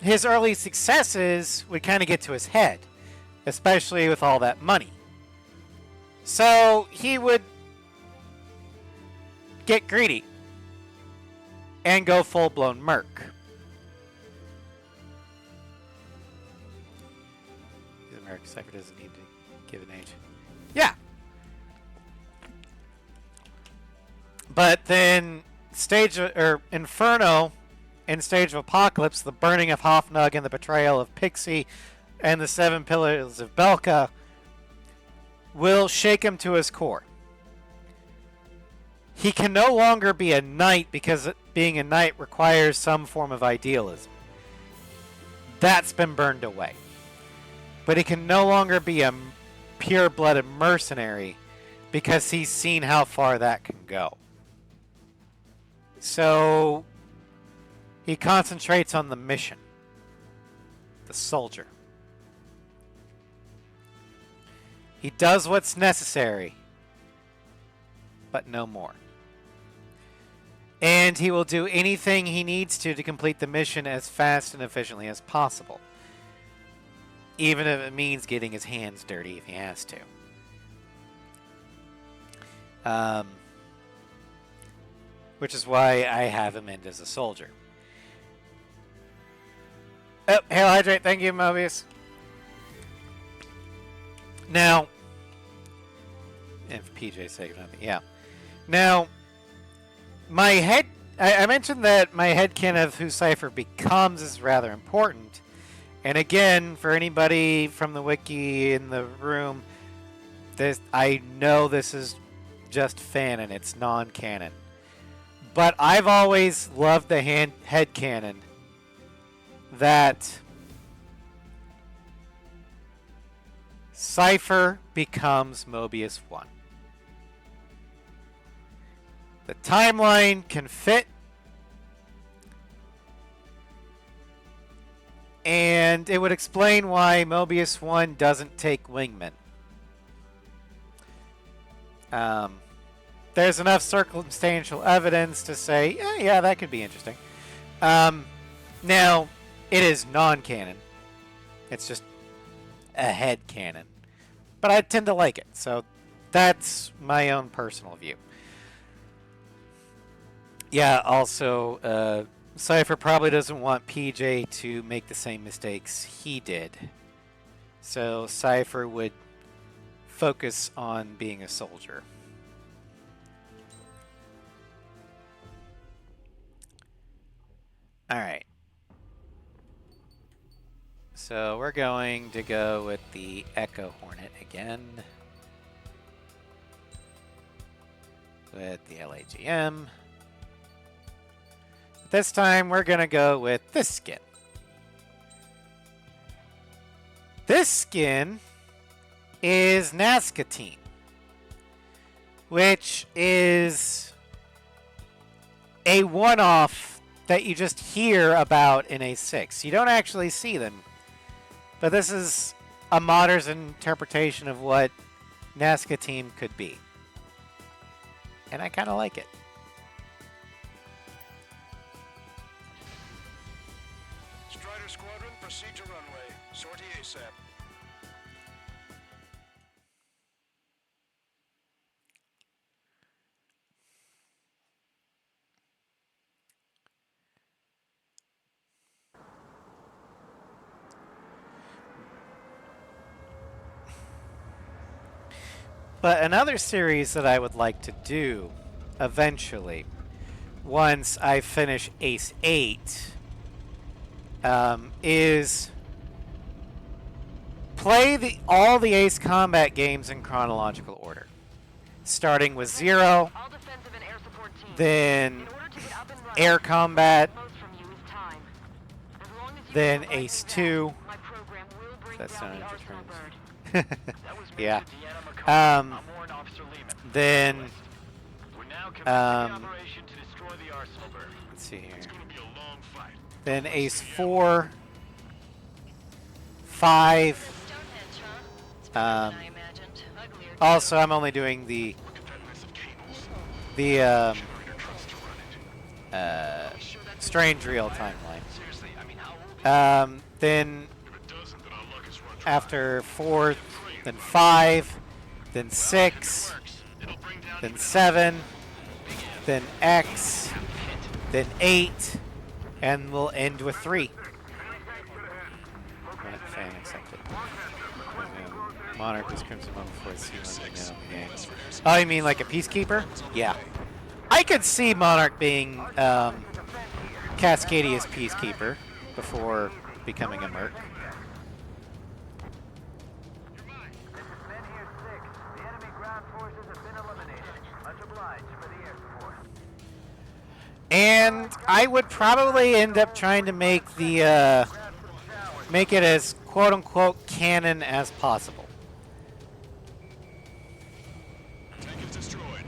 his early successes would kind of get to his head, especially with all that money. So he would get greedy and go full-blown Merc. The Merc Cypher doesn't need to give an age. Yeah. But then Inferno in Stage of Apocalypse, the burning of Hofnug and the betrayal of Pixie and the 7 Pillars of Belka will shake him to his core. He can no longer be a knight because being a knight requires some form of idealism. That's been burned away. But he can no longer be a pure-blooded mercenary because he's seen how far that can go. So he concentrates on the mission. The soldier. He does what's necessary, but no more. And he will do anything he needs to complete the mission as fast and efficiently as possible. Even if it means getting his hands dirty if he has to. Which is why I have him end as a soldier. Oh, Hail Hydrate, thank you, Mobius. Now, and for PJ's sake, nothing. Yeah. Now, I mentioned that my headcanon of who Cypher becomes is rather important. And again, for anybody from the wiki in the room, I know this is just fanon, it's non-canon. But I've always loved the headcanon that Cypher becomes Mobius 1. The timeline can fit. And it would explain why Mobius 1 doesn't take wingmen. There's enough circumstantial evidence to say, yeah, that could be interesting. Now, it is non-canon. It's just a head canon. But I tend to like it, so that's my own personal view. Yeah, also, Cypher probably doesn't want PJ to make the same mistakes he did. So Cypher would focus on being a soldier. Alright. So we're going to go with the Echo Hornet again. With the LAGM. This time we're going to go with this skin. This skin is Nascatine, which is a one-off that you just hear about in A6. You don't actually see them, but this is a modder's interpretation of what Nascatine could be. And I kind of like it. Strider Squadron, proceed to runway. Sortie ASAP. But another series that I would like to do eventually, once I finish Ace 8, is play all the Ace Combat games in chronological order. Starting with 0, then Air Combat, then Ace 2. That's not returns. Yeah. Then let's see here. Then Ace 4, 5. Also, I'm only doing the strange real timeline. Then after 4, then 5, then 6, then 7, then X, then 8, and we'll end with 3. Fan accepted. Monarch was Crimson One before it's seen in the game. Oh, you mean like a Peacekeeper? Yeah. I could see Monarch being Cascadia's Peacekeeper before becoming a Merc. And I would probably end up trying to make the make it as quote-unquote canon as possible. Tank is destroyed.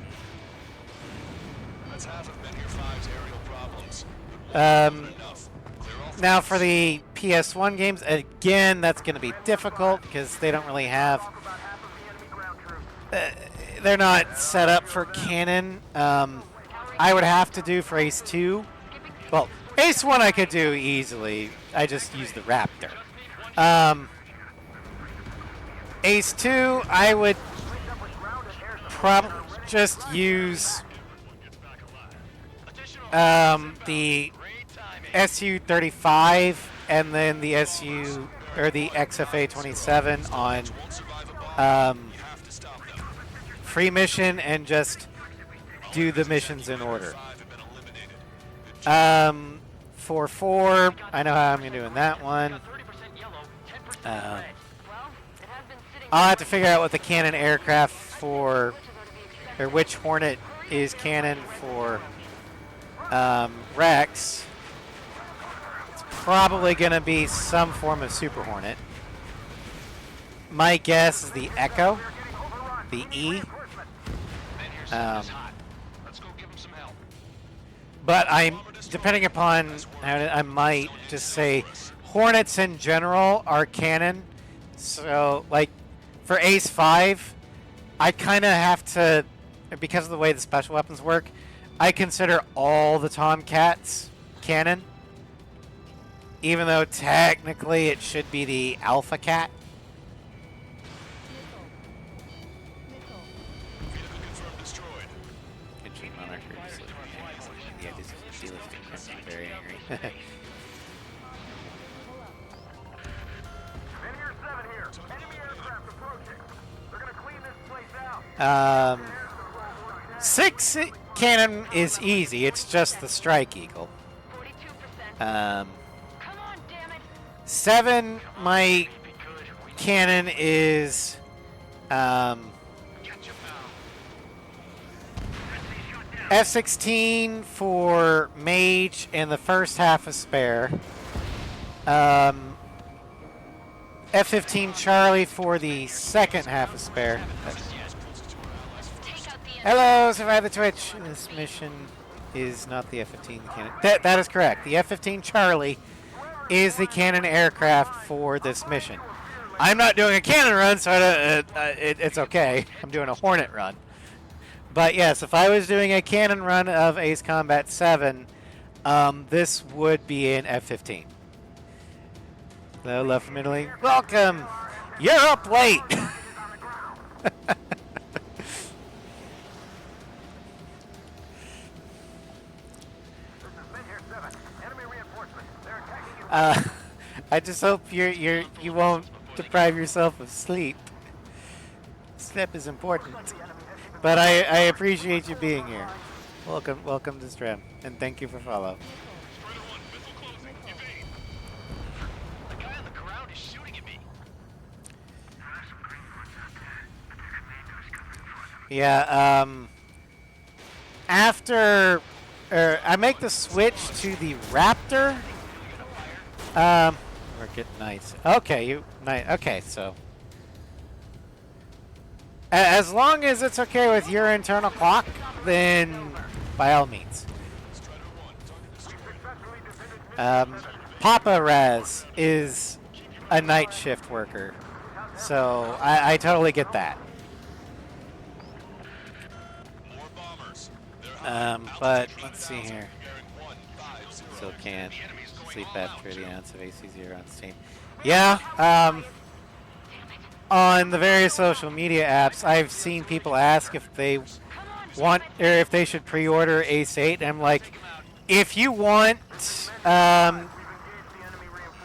That's half of Menhir 5's aerial problems. Now for the PS1 games, again, that's going to be difficult because they don't really have... they're not set up for canon. I would have to do for Ace 2. Well, Ace 1 I could do easily. I just use the Raptor. Ace 2, I would probably just use the SU-35 and then the SU or the XFA-27 on free mission and just do the missions in order. For 4, I know how I'm going to do in that one. I'll have to figure out what the canon aircraft for, or which Hornet is canon for Rex. It's probably going to be some form of Super Hornet. My guess is the Echo, the E. But I'm, depending upon, I might just say Hornets in general are cannon. So, like, for Ace 5, I kind of have to, because of the way the special weapons work, I consider all the Tomcats cannon. Even though technically it should be the Alpha Cat. Vehicle confirmed destroyed. Interesting moniker. Yeah, this is delisting Crimson. Very angry. Linear 7 here. Enemy aircraft approaching. They're gonna clean this place out. 6 cannon is easy. It's just the Strike Eagle. 42%. 7, my cannon is F-16 for Mage and the first half of spare. F-15 Charlie for the second half of spare. Hello, Survive the Twitch. This mission is not the F-15 cannon. That is correct. The F-15 Charlie is the cannon aircraft for this mission. I'm not doing a cannon run, so it's okay. I'm doing a Hornet run. But yes, if I was doing a cannon run of Ace Combat 7, this would be an F-15. Hello, love from Italy. Welcome! You're up late! I just hope you won't deprive yourself of sleep. Sleep is important. But I appreciate you being here. Welcome to stream, and thank you for follow. The guy on the ground is shooting at me. Yeah, after I make the switch to the Raptor. We're getting nice. Okay, okay, so as long as it's okay with your internal clock, then by all means. Papa Raz is a night shift worker, so I totally get that. But let's see here. Still can't sleep after the ounce of AC0 on Steam. Yeah, on the various social media apps, I've seen people ask if they want or if they should pre-order Ace 8, and I'm like, if you want to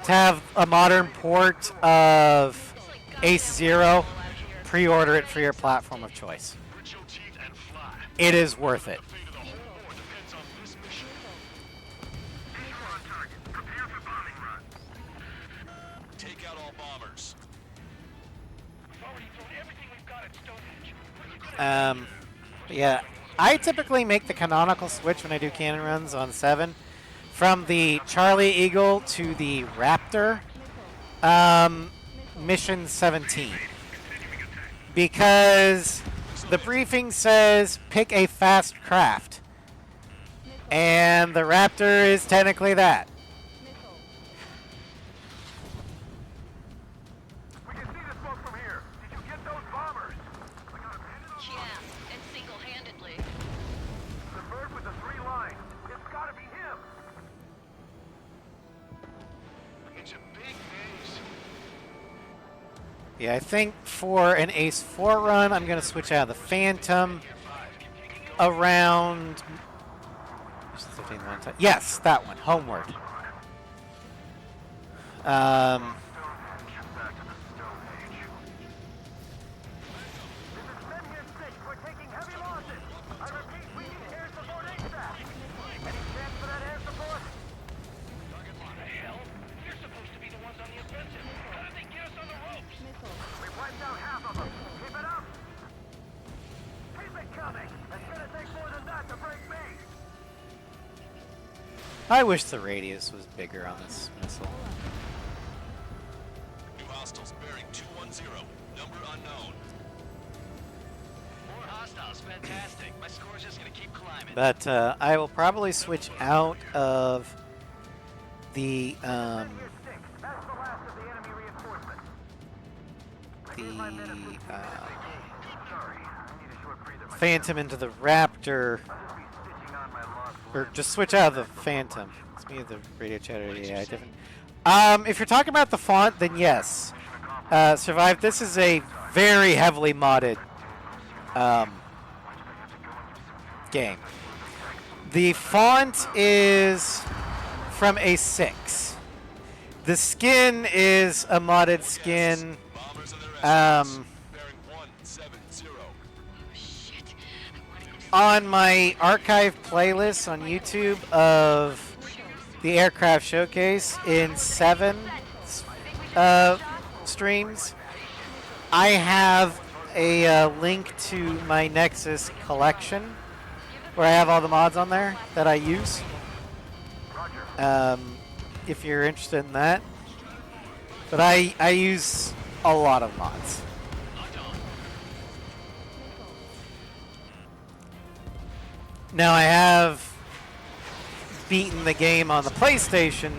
have a modern port of Ace 0, pre-order it for your platform of choice. It is worth it. Take out all bombers. Yeah, I typically make the canonical switch when I do cannon runs on 7 from the Charlie Eagle to the Raptor mission 17, because the briefing says pick a fast craft, and the Raptor is technically that. Yeah, I think for an Ace 4 run, I'm going to switch out of the Phantom around... Yes, that one, Homeward. I wish the radius was bigger on this missile. New hostiles bearing 210. Number unknown. More hostiles, fantastic. My score's just gonna keep climbing. But I will probably switch out of the Phantom into the Raptor. Or just switch out of the Phantom. It's me, the radio chatter. Yeah, different. If you're talking about the font, then yes. Survive. This is a very heavily modded game. The font is from a 6. The skin is a modded skin. On my archive playlist on YouTube of the aircraft showcase in 7 streams, I have a link to my Nexus collection where I have all the mods on there that I use. If you're interested in that. But I use a lot of mods. Now I have beaten the game on the PlayStation,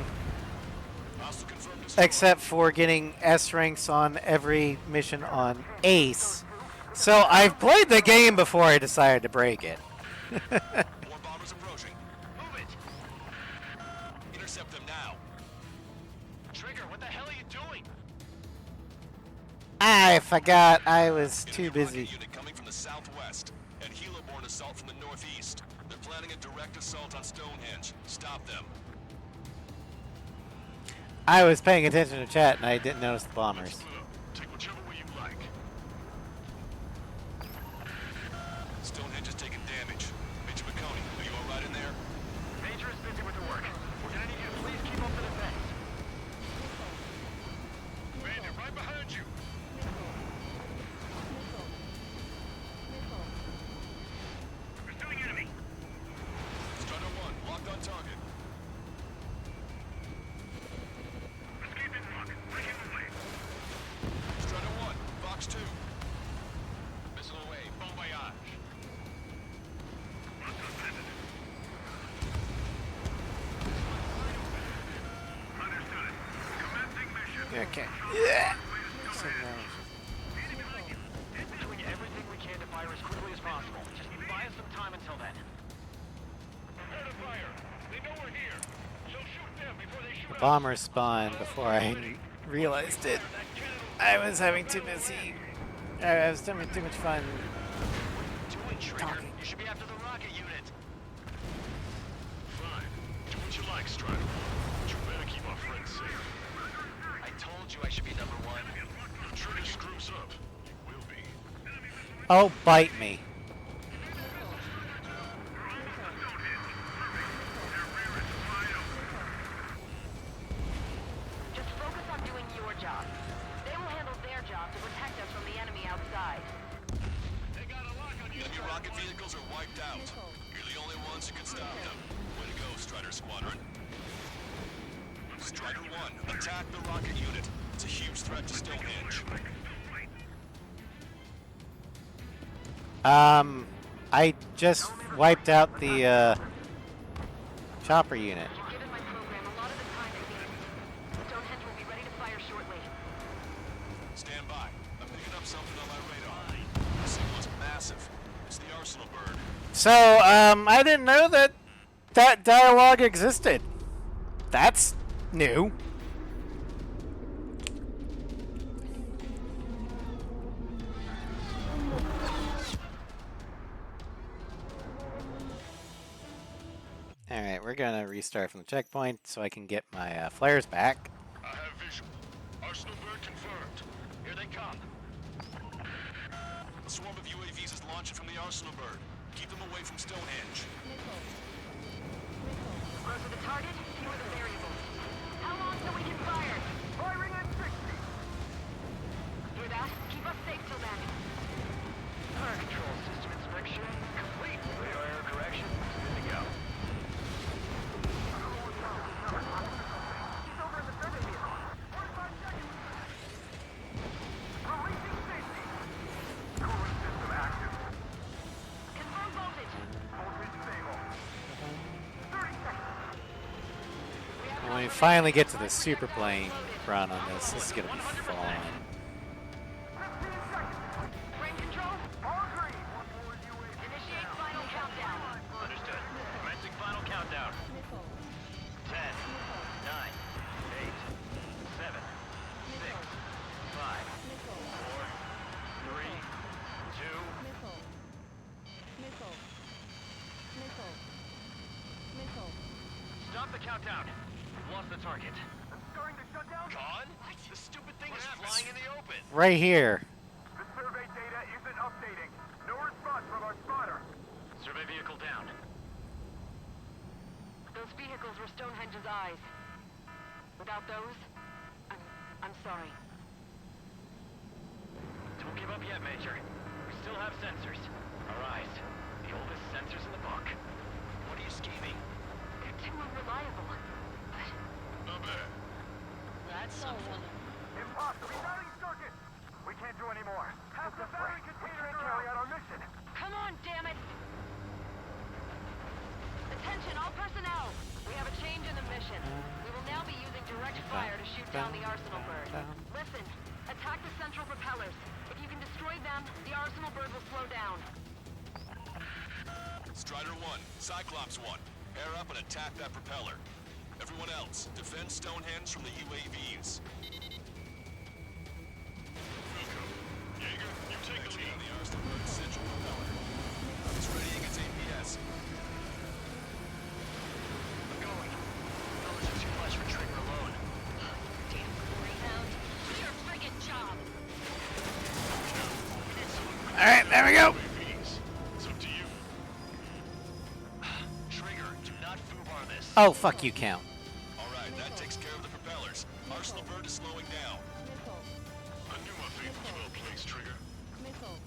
except for getting S ranks on every mission on Ace. So I've played the game before I decided to break it. More bombers approaching. Move it. Intercept them now. Trigger, what the hell are you doing? I forgot I was too busy. Unit coming from the southwest and helo-borne assault from the northeast. They're planning a direct assault on Stonehenge. Stop them. I was paying attention to chat and I didn't notice the bombers. Take whichever way you like. Stonehenge is taking damage. Major McConey, are you all right in there? Major is busy with the work. We're gonna need you to please keep up the defense. Bandit, right behind you. Pursuing enemy. Strider 1, locked on target. Escaping lock. Breaking away. Strider 1, Fox 2. Missile away. Bon voyage. Locked on bandit. Understood. Commencing mission. Okay. Doing everything we can to fire as quickly as possible. Just buy us some time until then. Prepare to fire. They know we're here. So shoot them before they shoot The us. bomber spawned before I realized it. I was having too much fun Doing, Trigger. talking. You should be after the rocket unit. Fine. Do what you like, Strider. But you better keep our friends safe. I told you I should be number 1. If Trigger screws up, you will be. Oh, bite me. Just focus on doing your job. They will handle their job to protect us from the enemy outside. They got a lock on you. Enemy rocket vehicles are wiped out. You're the only ones who can stop them. Way to go, Strider Squadron. Strider 1, attack the rocket unit. It's a huge threat to Stonehenge. I just wiped out the chopper unit. Given my program, a lot of the time it means Stonehenge will be ready to fire shortly. Stand by. I'm picking up something on my radar. The signal is massive. It's the Arsenal bird. So, I didn't know that that dialogue existed. That's new. Alright, we're gonna restart from the checkpoint so I can get my flares back. I have visual. Arsenal bird confirmed. Here they come. A swarm of UAVs is launching from the Arsenal bird. Keep them away from Stonehenge. Closer the target, fewer the variables. How long till we can fire? Firing at 60. Hear that? Keep us safe till then. Fire control system inspection complete. Radar error correction. Good to go. He's over in the survey vehicle. 45 seconds. Releasing safety. Cooling system active. Confirm voltage. Voltage stable. 30 seconds. When we finally get to the super plane run on this, this is gonna be fun. Countdown. Lost the target. I'm starting to shut down. Gone? The stupid thing is flying in the open. Right here. The survey data isn't updating. No response from our spotter. Survey vehicle down. Those vehicles were Stonehenge's eyes. Without those, I'm sorry. Don't give up yet, Major. We still have sensors. Our eyes. The oldest sensors in the book. What are you scheming? They're too unreliable. But Not bad. that's something. Impossible. Rerouting circuit. We can't do any more. Have the battery container to carry out our mission. Come on, damn it! Attention, all personnel! We have a change in the mission. We will now be using direct fire to shoot down the Arsenal bird. Listen, attack the central propellers. If you can destroy them, the Arsenal bird will slow down. Strider 1, Cyclops 1. Pair up and attack that propeller. Everyone else, defend Stonehenge from the UAVs. Jaeger, you take the lead. On the Arsenal bird's central propeller. It's readying its APS. I'm going. Fellas are too much for Trigger alone. Damn greyhound. Do your friggin' job! Alright, there we go. UAVs. It's up to you. Trigger, do not foobar this. Oh, fuck you, Count. Alright, that takes care of the propellers. Arsenal bird is slowing down. Missile. I knew my faith was well placed, Trigger. Missile.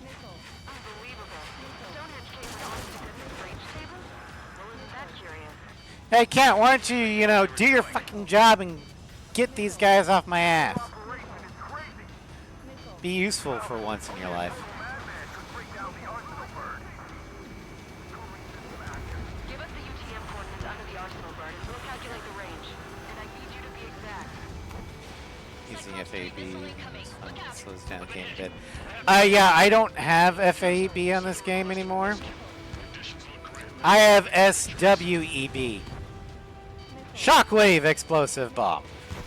Missile. Unbelievable. Stonehenge came with honest to goodness range table? Well, isn't that curious? Hey, Count, why don't you, do your fucking job and get these guys off my ass? Operation is crazy. Missile. Be useful for once in your life. Madman could bring down the Arsenal bird. Give us the UTM coordinates under the Arsenal bird and we'll calculate the range. And I need you to be exact. Using FAB slows down the game a bit. Yeah, I don't have FAB on this game anymore. I have SWEB. Shockwave Explosive Bomb.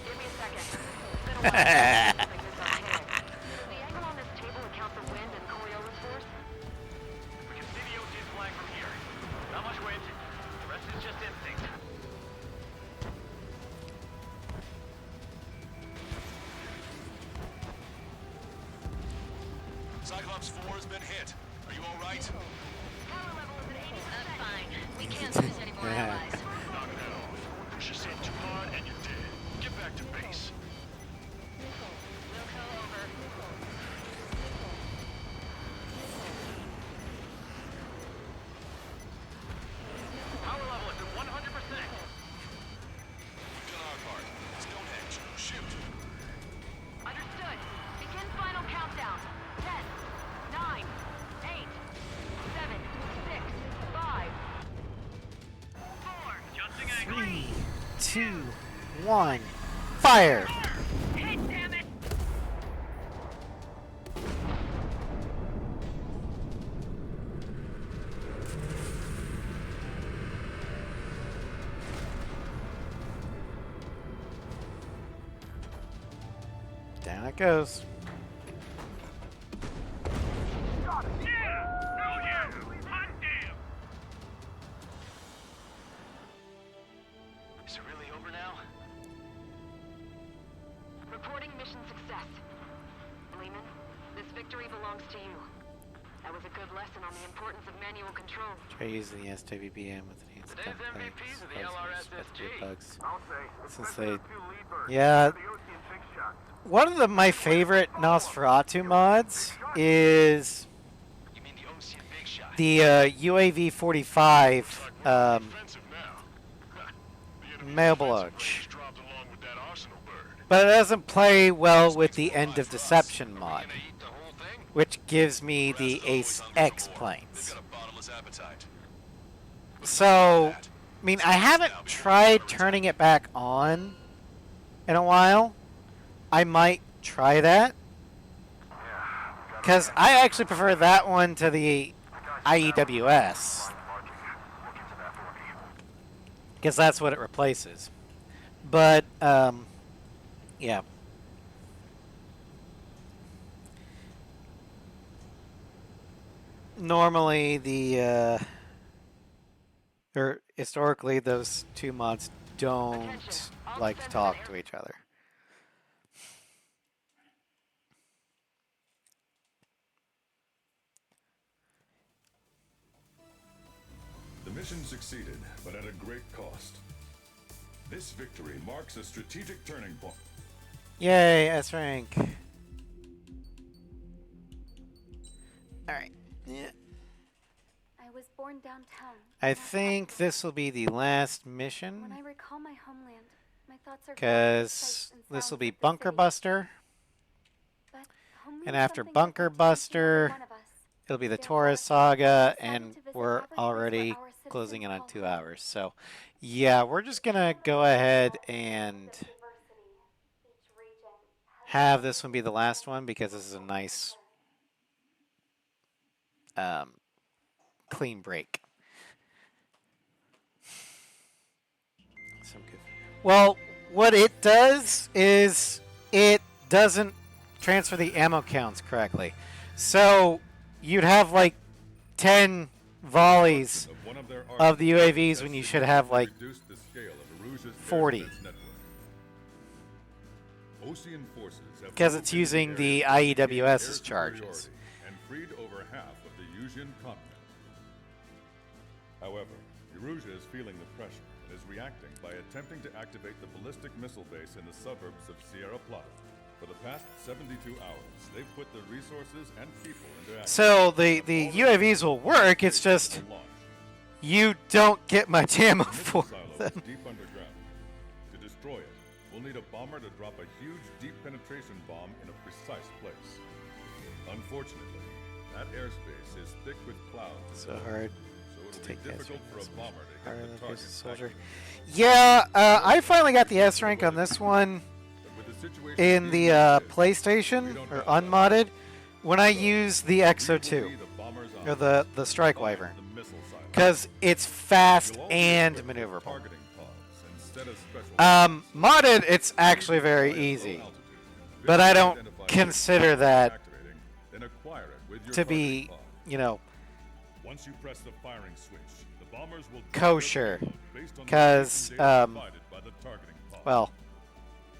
Give me a second. It's been a while since I think this okay. Does the angle on this table account for wind and Coriolis force? We can see the OC's flag from here. Not much wind. The rest is just instinct. Cyclops 4 has been hit. Are you alright? Power level is at 80%. That's fine. We can't lose any more allies. Knock that off. Push yourself too hard and you're dead. Get back to base. Wilco over. Power level is at 100%. We've done our part. Stonehenge, shoot. Understood. Begin final countdown. 10, 9, 8, 7, 6, 5, 4. Adjusting angle. 3, 2, 1, fire! Hit, damn it! Down it goes. Is it really over now? Reporting mission success. Lehman, this victory belongs to you. That was a good lesson on the importance of manual control. Try using the SWBM with enhanced Today's MVPs of the LRSSG. bugs. I'll say. Since especially they, those two lead birds. yeah, The OC and six shots. one of my favorite Nosferatu mods is You mean the OC big shot? the UAV 45 Offensive now. The enemy Mail defensive Bloge. range dropped along with that Arsenal bird. but it doesn't play well with the End of Deception mod, Gonna eat the whole thing? which gives me the Rats always Ace hungry for X more. planes. They've got a bottomless appetite. So, I mean, I haven't tried turning it back on in a while. I might try that. Because I actually prefer that one to the IEWS. Because that's what it replaces. But, yeah. Normally, the, or historically, those two mods don't like to talk to each other. The mission succeeded, but at a great cost. This victory marks a strategic turning point. Yay, S rank. Alright. Yeah. I was born downtown. I think this will be the last When mission. I recall my homeland, my thoughts are Because this will be Bunker Buster. And after Bunker Buster, it'll be the Taurus Saga, and we're already closing in on 2 hours. So, yeah, we're just going to go ahead and have this one be the last one because this is a nice clean break. Well, what it does is it doesn't transfer the ammo counts correctly. So you'd have like 10 volleys of the UAVs when you should have like 40. Because it's using the IEWS's charges. And freed over half of the Yuzian continent. However, Eurasia is feeling the pressure and is reacting by attempting to activate the ballistic missile base in the suburbs of Sierra Plata. For the past 72 hours, they've put the resources and people into action. So the UAVs will work, it's just you don't get much ammo for them. Deep underground. To destroy it, we'll need a bomber to drop a huge deep penetration bomb in a precise place. Unfortunately, that airspace is thick with clouds. So hard So to take difficult for a bomber to hit the target soldier. Yeah, I finally got the S rank on this one in the PlayStation or unmodded when I used the XO2 or the Strike Wyvern because it's fast and maneuverable. Modded, it's actually very easy, but I don't consider that to be, you know, once you press the firing switch, the bombers will kosher, because well,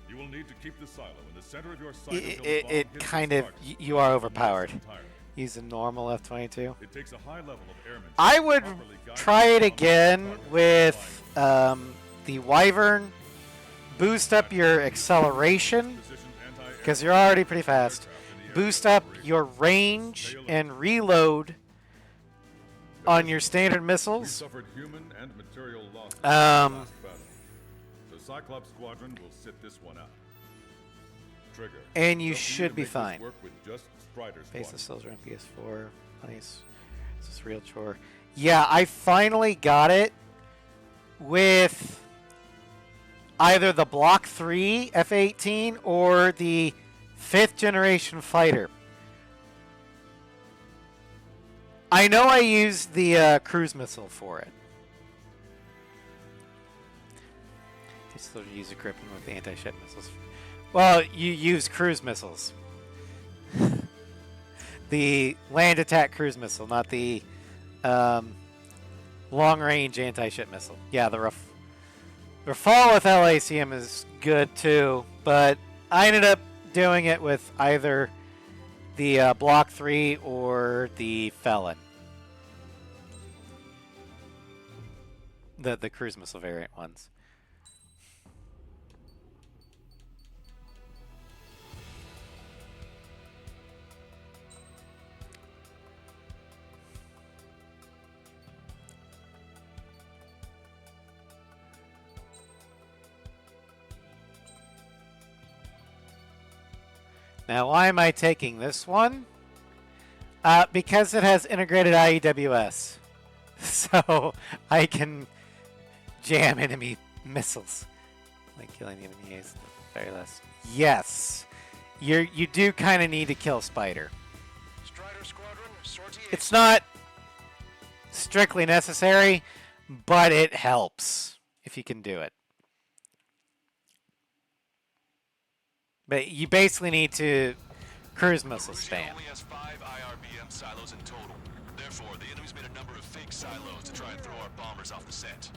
you will need to keep the silo in the center of your it kind of, you are overpowered using normal F-22. It takes a high level of airmanship. I would try it again with the Wyvern. Boost up your acceleration because you're already pretty fast. Boost up your range and reload on your standard missiles. Suffered human and material loss the Cyclops squadron will sit this one out. Trigger. And you should be fine. Work with just Strider Base of Soldier on PS4. Nice. This is real chore. Yeah, I finally got it with either the Block 3 F-18 or the 5th generation fighter. I know I used the cruise missile for it. You still use a Gripen with the anti-ship missiles. Well, you use cruise missiles. The land attack cruise missile, not the long-range anti-ship missile. Yeah, the Rafale with LACM is good too, but I ended up doing it with either the Block 3 or the Felon. The cruise missile variant ones. Now, why am I taking this one? Because it has integrated IEWS. So, I can jam enemy missiles. Like killing the enemy is the very last. Yes. You do kind of need to kill Spider. It's not strictly necessary, but it helps if you can do it. But you basically need to Cruise missile Cruise spam. only has 5 IRBM silos in total. Therefore, the enemy's made a number of fake silos to try and throw our bombers off the scent.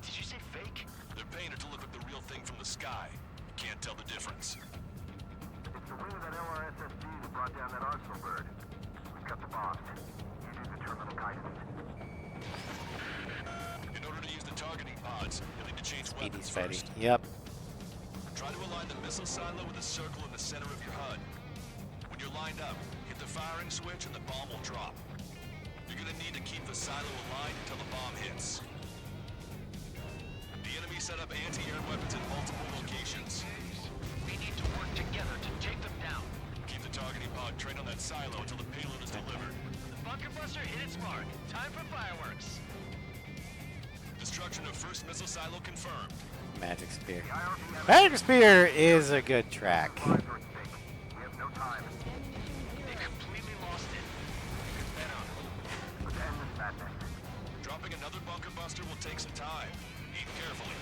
Did you say fake? They're painted to look like the real thing from the sky. Can't tell the difference. It's the wing of that LRSSG that brought down that arsenal bird. We cut the bombs. Using the terminal guidance. In order to use the targeting pods, you'll need to change weapons Speedy's ready. first. Yep. Try to align the missile silo with a circle in the center of your HUD. When you're lined up, hit the firing switch and the bomb will drop. You're gonna need to keep the silo aligned until the bomb hits. The enemy set up anti-air weapons in multiple locations. We need to work together to take them down. Keep the targeting pod trained on that silo until the payload is delivered. The bunker buster hit its mark. Time for fireworks. Destruction of first missile silo confirmed. Magic Spear. Magic Spear is a good track. We have no time. They completely lost it. Head on. Let's end this madness. Dropping another bunker buster will take some time. Aim carefully.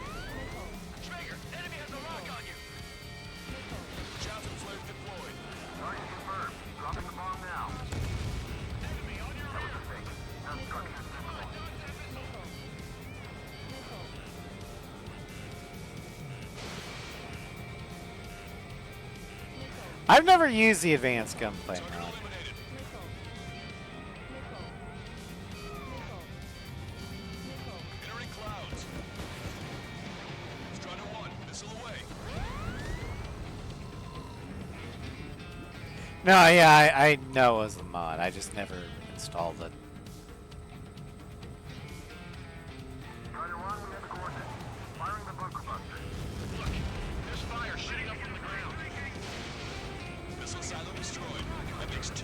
Traeger, enemy has a lock on you. Chaffin flare deployed. Target confirmed. Dropping the bomb now. Enemy on your rear. Now structure visible. I've never used the advanced gunplay mod. Eliminated. Entering clouds. Strider 1, missile away. No, yeah, I know it was the mod. I just never installed it. Strider 1, we have the coordinates. Firing the bunker buster. Look, there's fire shooting up from the ground. Missile silo destroyed. That makes 2.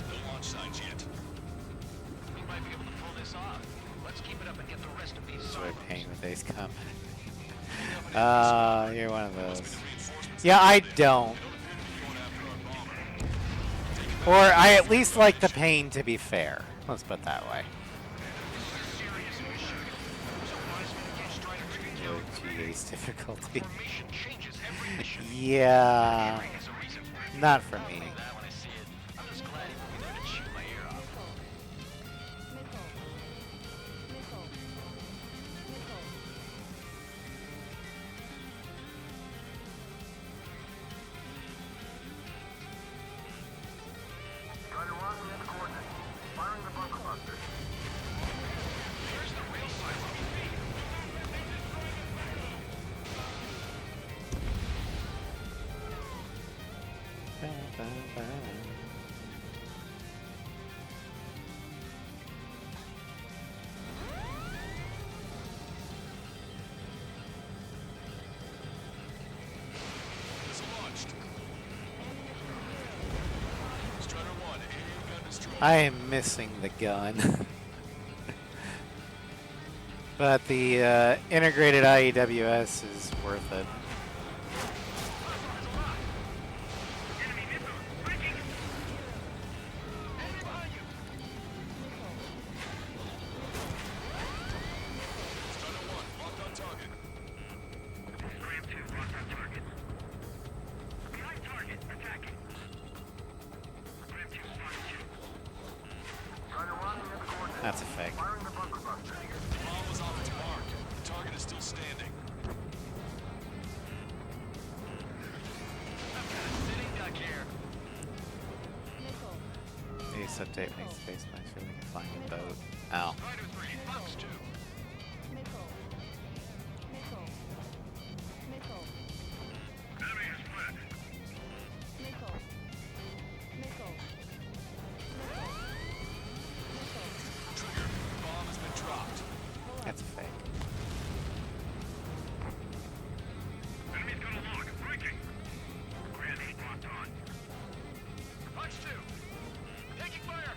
No launch signs yet. We might be able to pull this off. Let's keep it up and get the rest of these Sort silos. of pain with Ace Combat. You're one of those. Yeah, I don't. Or I at least like the pain, to be fair. Let's put it that way. Serious mission. So Wiseman gave Strider 3 down. GA's difficulty. Formation changes every mission. Yeah, There's a reason for it. not for me. That when I see it, I'm just glad he won't be there to shoot my ear off. Strider 1, we have the coordinates. Firing the bunker buster. Here's the real silo. Missile launched. Strider 1, aerial gun destroyed. I am missing the gun. But the integrated IEWS is worth it. Strider 1, locked on target. Graham 2, locked on target. Behind target, attacking. Graham 2, spotted you. Strider 1, we have the coordinates. That's a fake. Firing the bunker buster. The bomb was off its mark. The target is still standing. I've got a sitting duck here. Ace update makes space when I feel like I find a boat. Ow. Strider 3, Fox 2. Enemy is fled. Trigger, the bomb has been dropped. That's a fake. Enemy's got a lock. Breaking. Grand 8 locked on. Fox 2. Taking fire.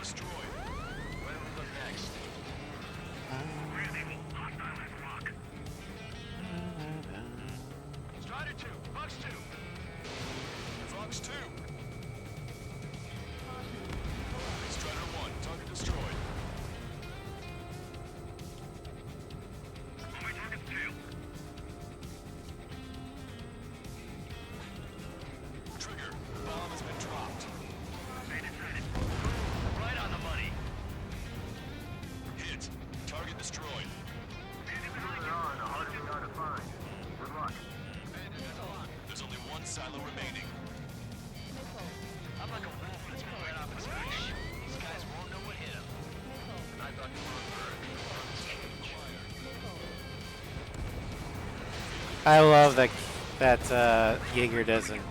destroyed. Where do we look next? Strider 2, Fox 2. Fox 2. Strider 1, target destroyed. Trigger, bomb has been dropped. Right on the money. Hit. Target destroyed. There's only one silo remaining. I'm like a wolf that's been right off its leash. These guys won't know what hit them. I thought you were a bird. I love that Jaeger doesn't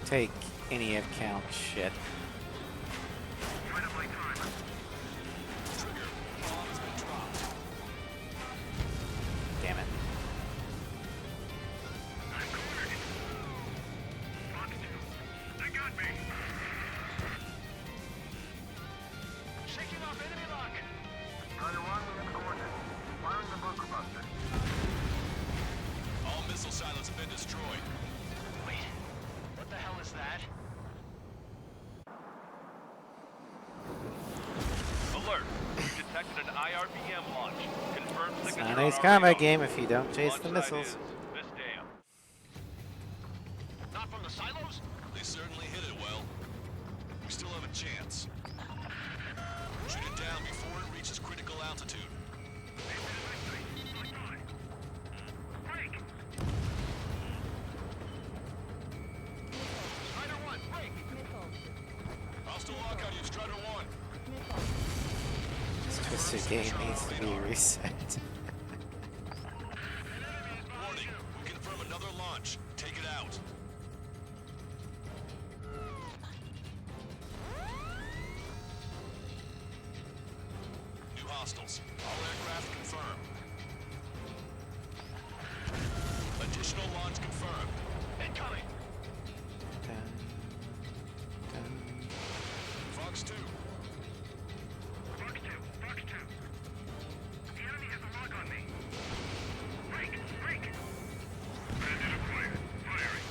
take any account shit. Damn it. Shaking off enemy lock. All missile silos have been destroyed. Wait, what the hell is that? Alert! We've detected an IRBM launch. Confirmed It's signature not on an Ace REO. Combat game if you don't chase Launch the site missiles. is this dam. Not from the silos? They certainly hit it well. We still have a chance. Shoot it down before it reaches critical altitude. Strider 1, break! Hostile lock on you, Strider 1. This twisted game needs to be reset. Warning, we confirm another launch. Take it out. New hostiles. All aircraft confirmed. Additional launch confirmed. Incoming. Fox 2. Fox 2, Fox 2. The enemy has a lock on me. Break, break. Bandit acquired. Firing.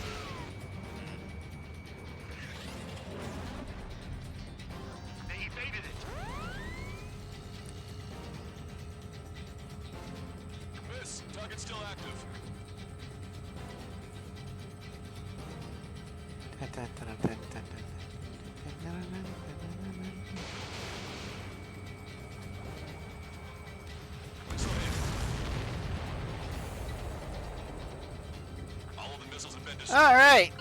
They evaded it. Miss, target's still active. Missile hit. All of the missiles have been destroyed. All right.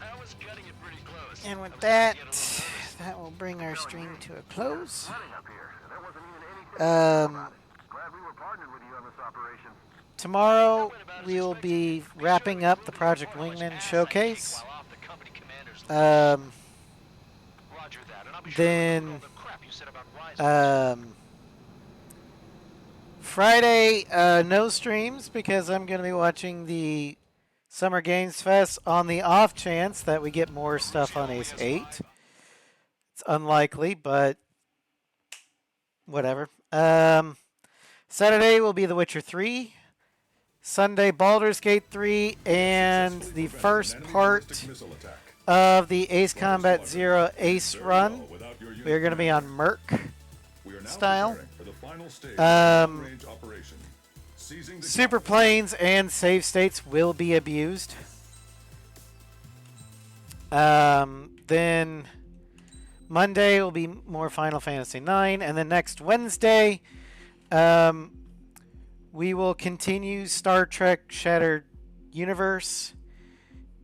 I was cutting it pretty close. And I with was that, starting to get a little nervous. that will bring our stream to a close. Glad we were partnered with you on this operation. Tomorrow we will be wrapping up the Project Wingman showcase. While off the company commander's leave. Roger that, and I'll be sure to Then include all the crap you said about Rise. Friday, no streams because I'm going to be watching the Summer Games Fest on the off chance that we get more stuff on Ace 8. It's unlikely, but whatever. Saturday will be The Witcher 3. Sunday, Baldur's Gate 3, and the first part of the Ace Combat Zero Ace run. We're going to be on Merc style. Super planes and save states will be abused. Then Monday will be more Final Fantasy IX, and then next Wednesday, we will continue Star Trek Shattered Universe,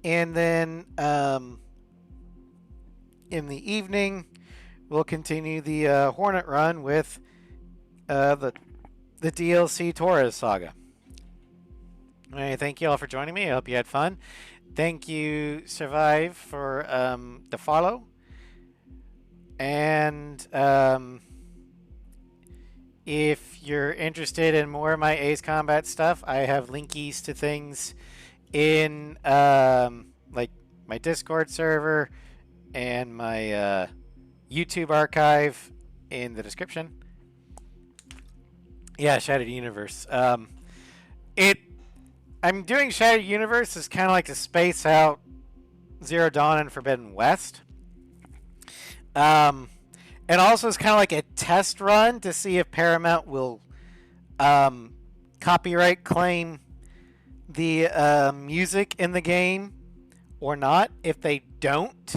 and then in the evening, we'll continue the Hornet run with the DLC Torres Saga. All right, thank you all for joining me. I hope you had fun. Thank you, Survive, for the follow. And if you're interested in more of my Ace Combat stuff, I have linkies to things in like my Discord server and my YouTube archive in the description. Yeah, Shattered Universe. I'm doing Shattered Universe as kind of like to space out Zero Dawn and Forbidden West. And also it's kind of like a test run to see if Paramount will copyright claim the music in the game or not. If they don't,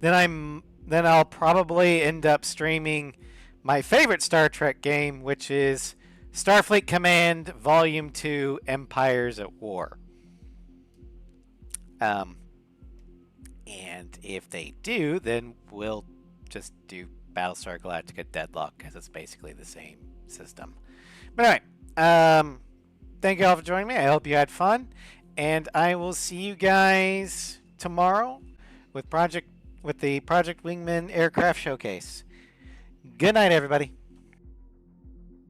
then I'll probably end up streaming my favorite Star Trek game, which is Starfleet Command Volume 2 Empires at War. And if they do, then we'll just do Battlestar Galactica Deadlock, because it's basically the same system. But anyway, thank you all for joining me. I hope you had fun, and I will see you guys tomorrow with the Project Wingman Aircraft Showcase. Good night, everybody.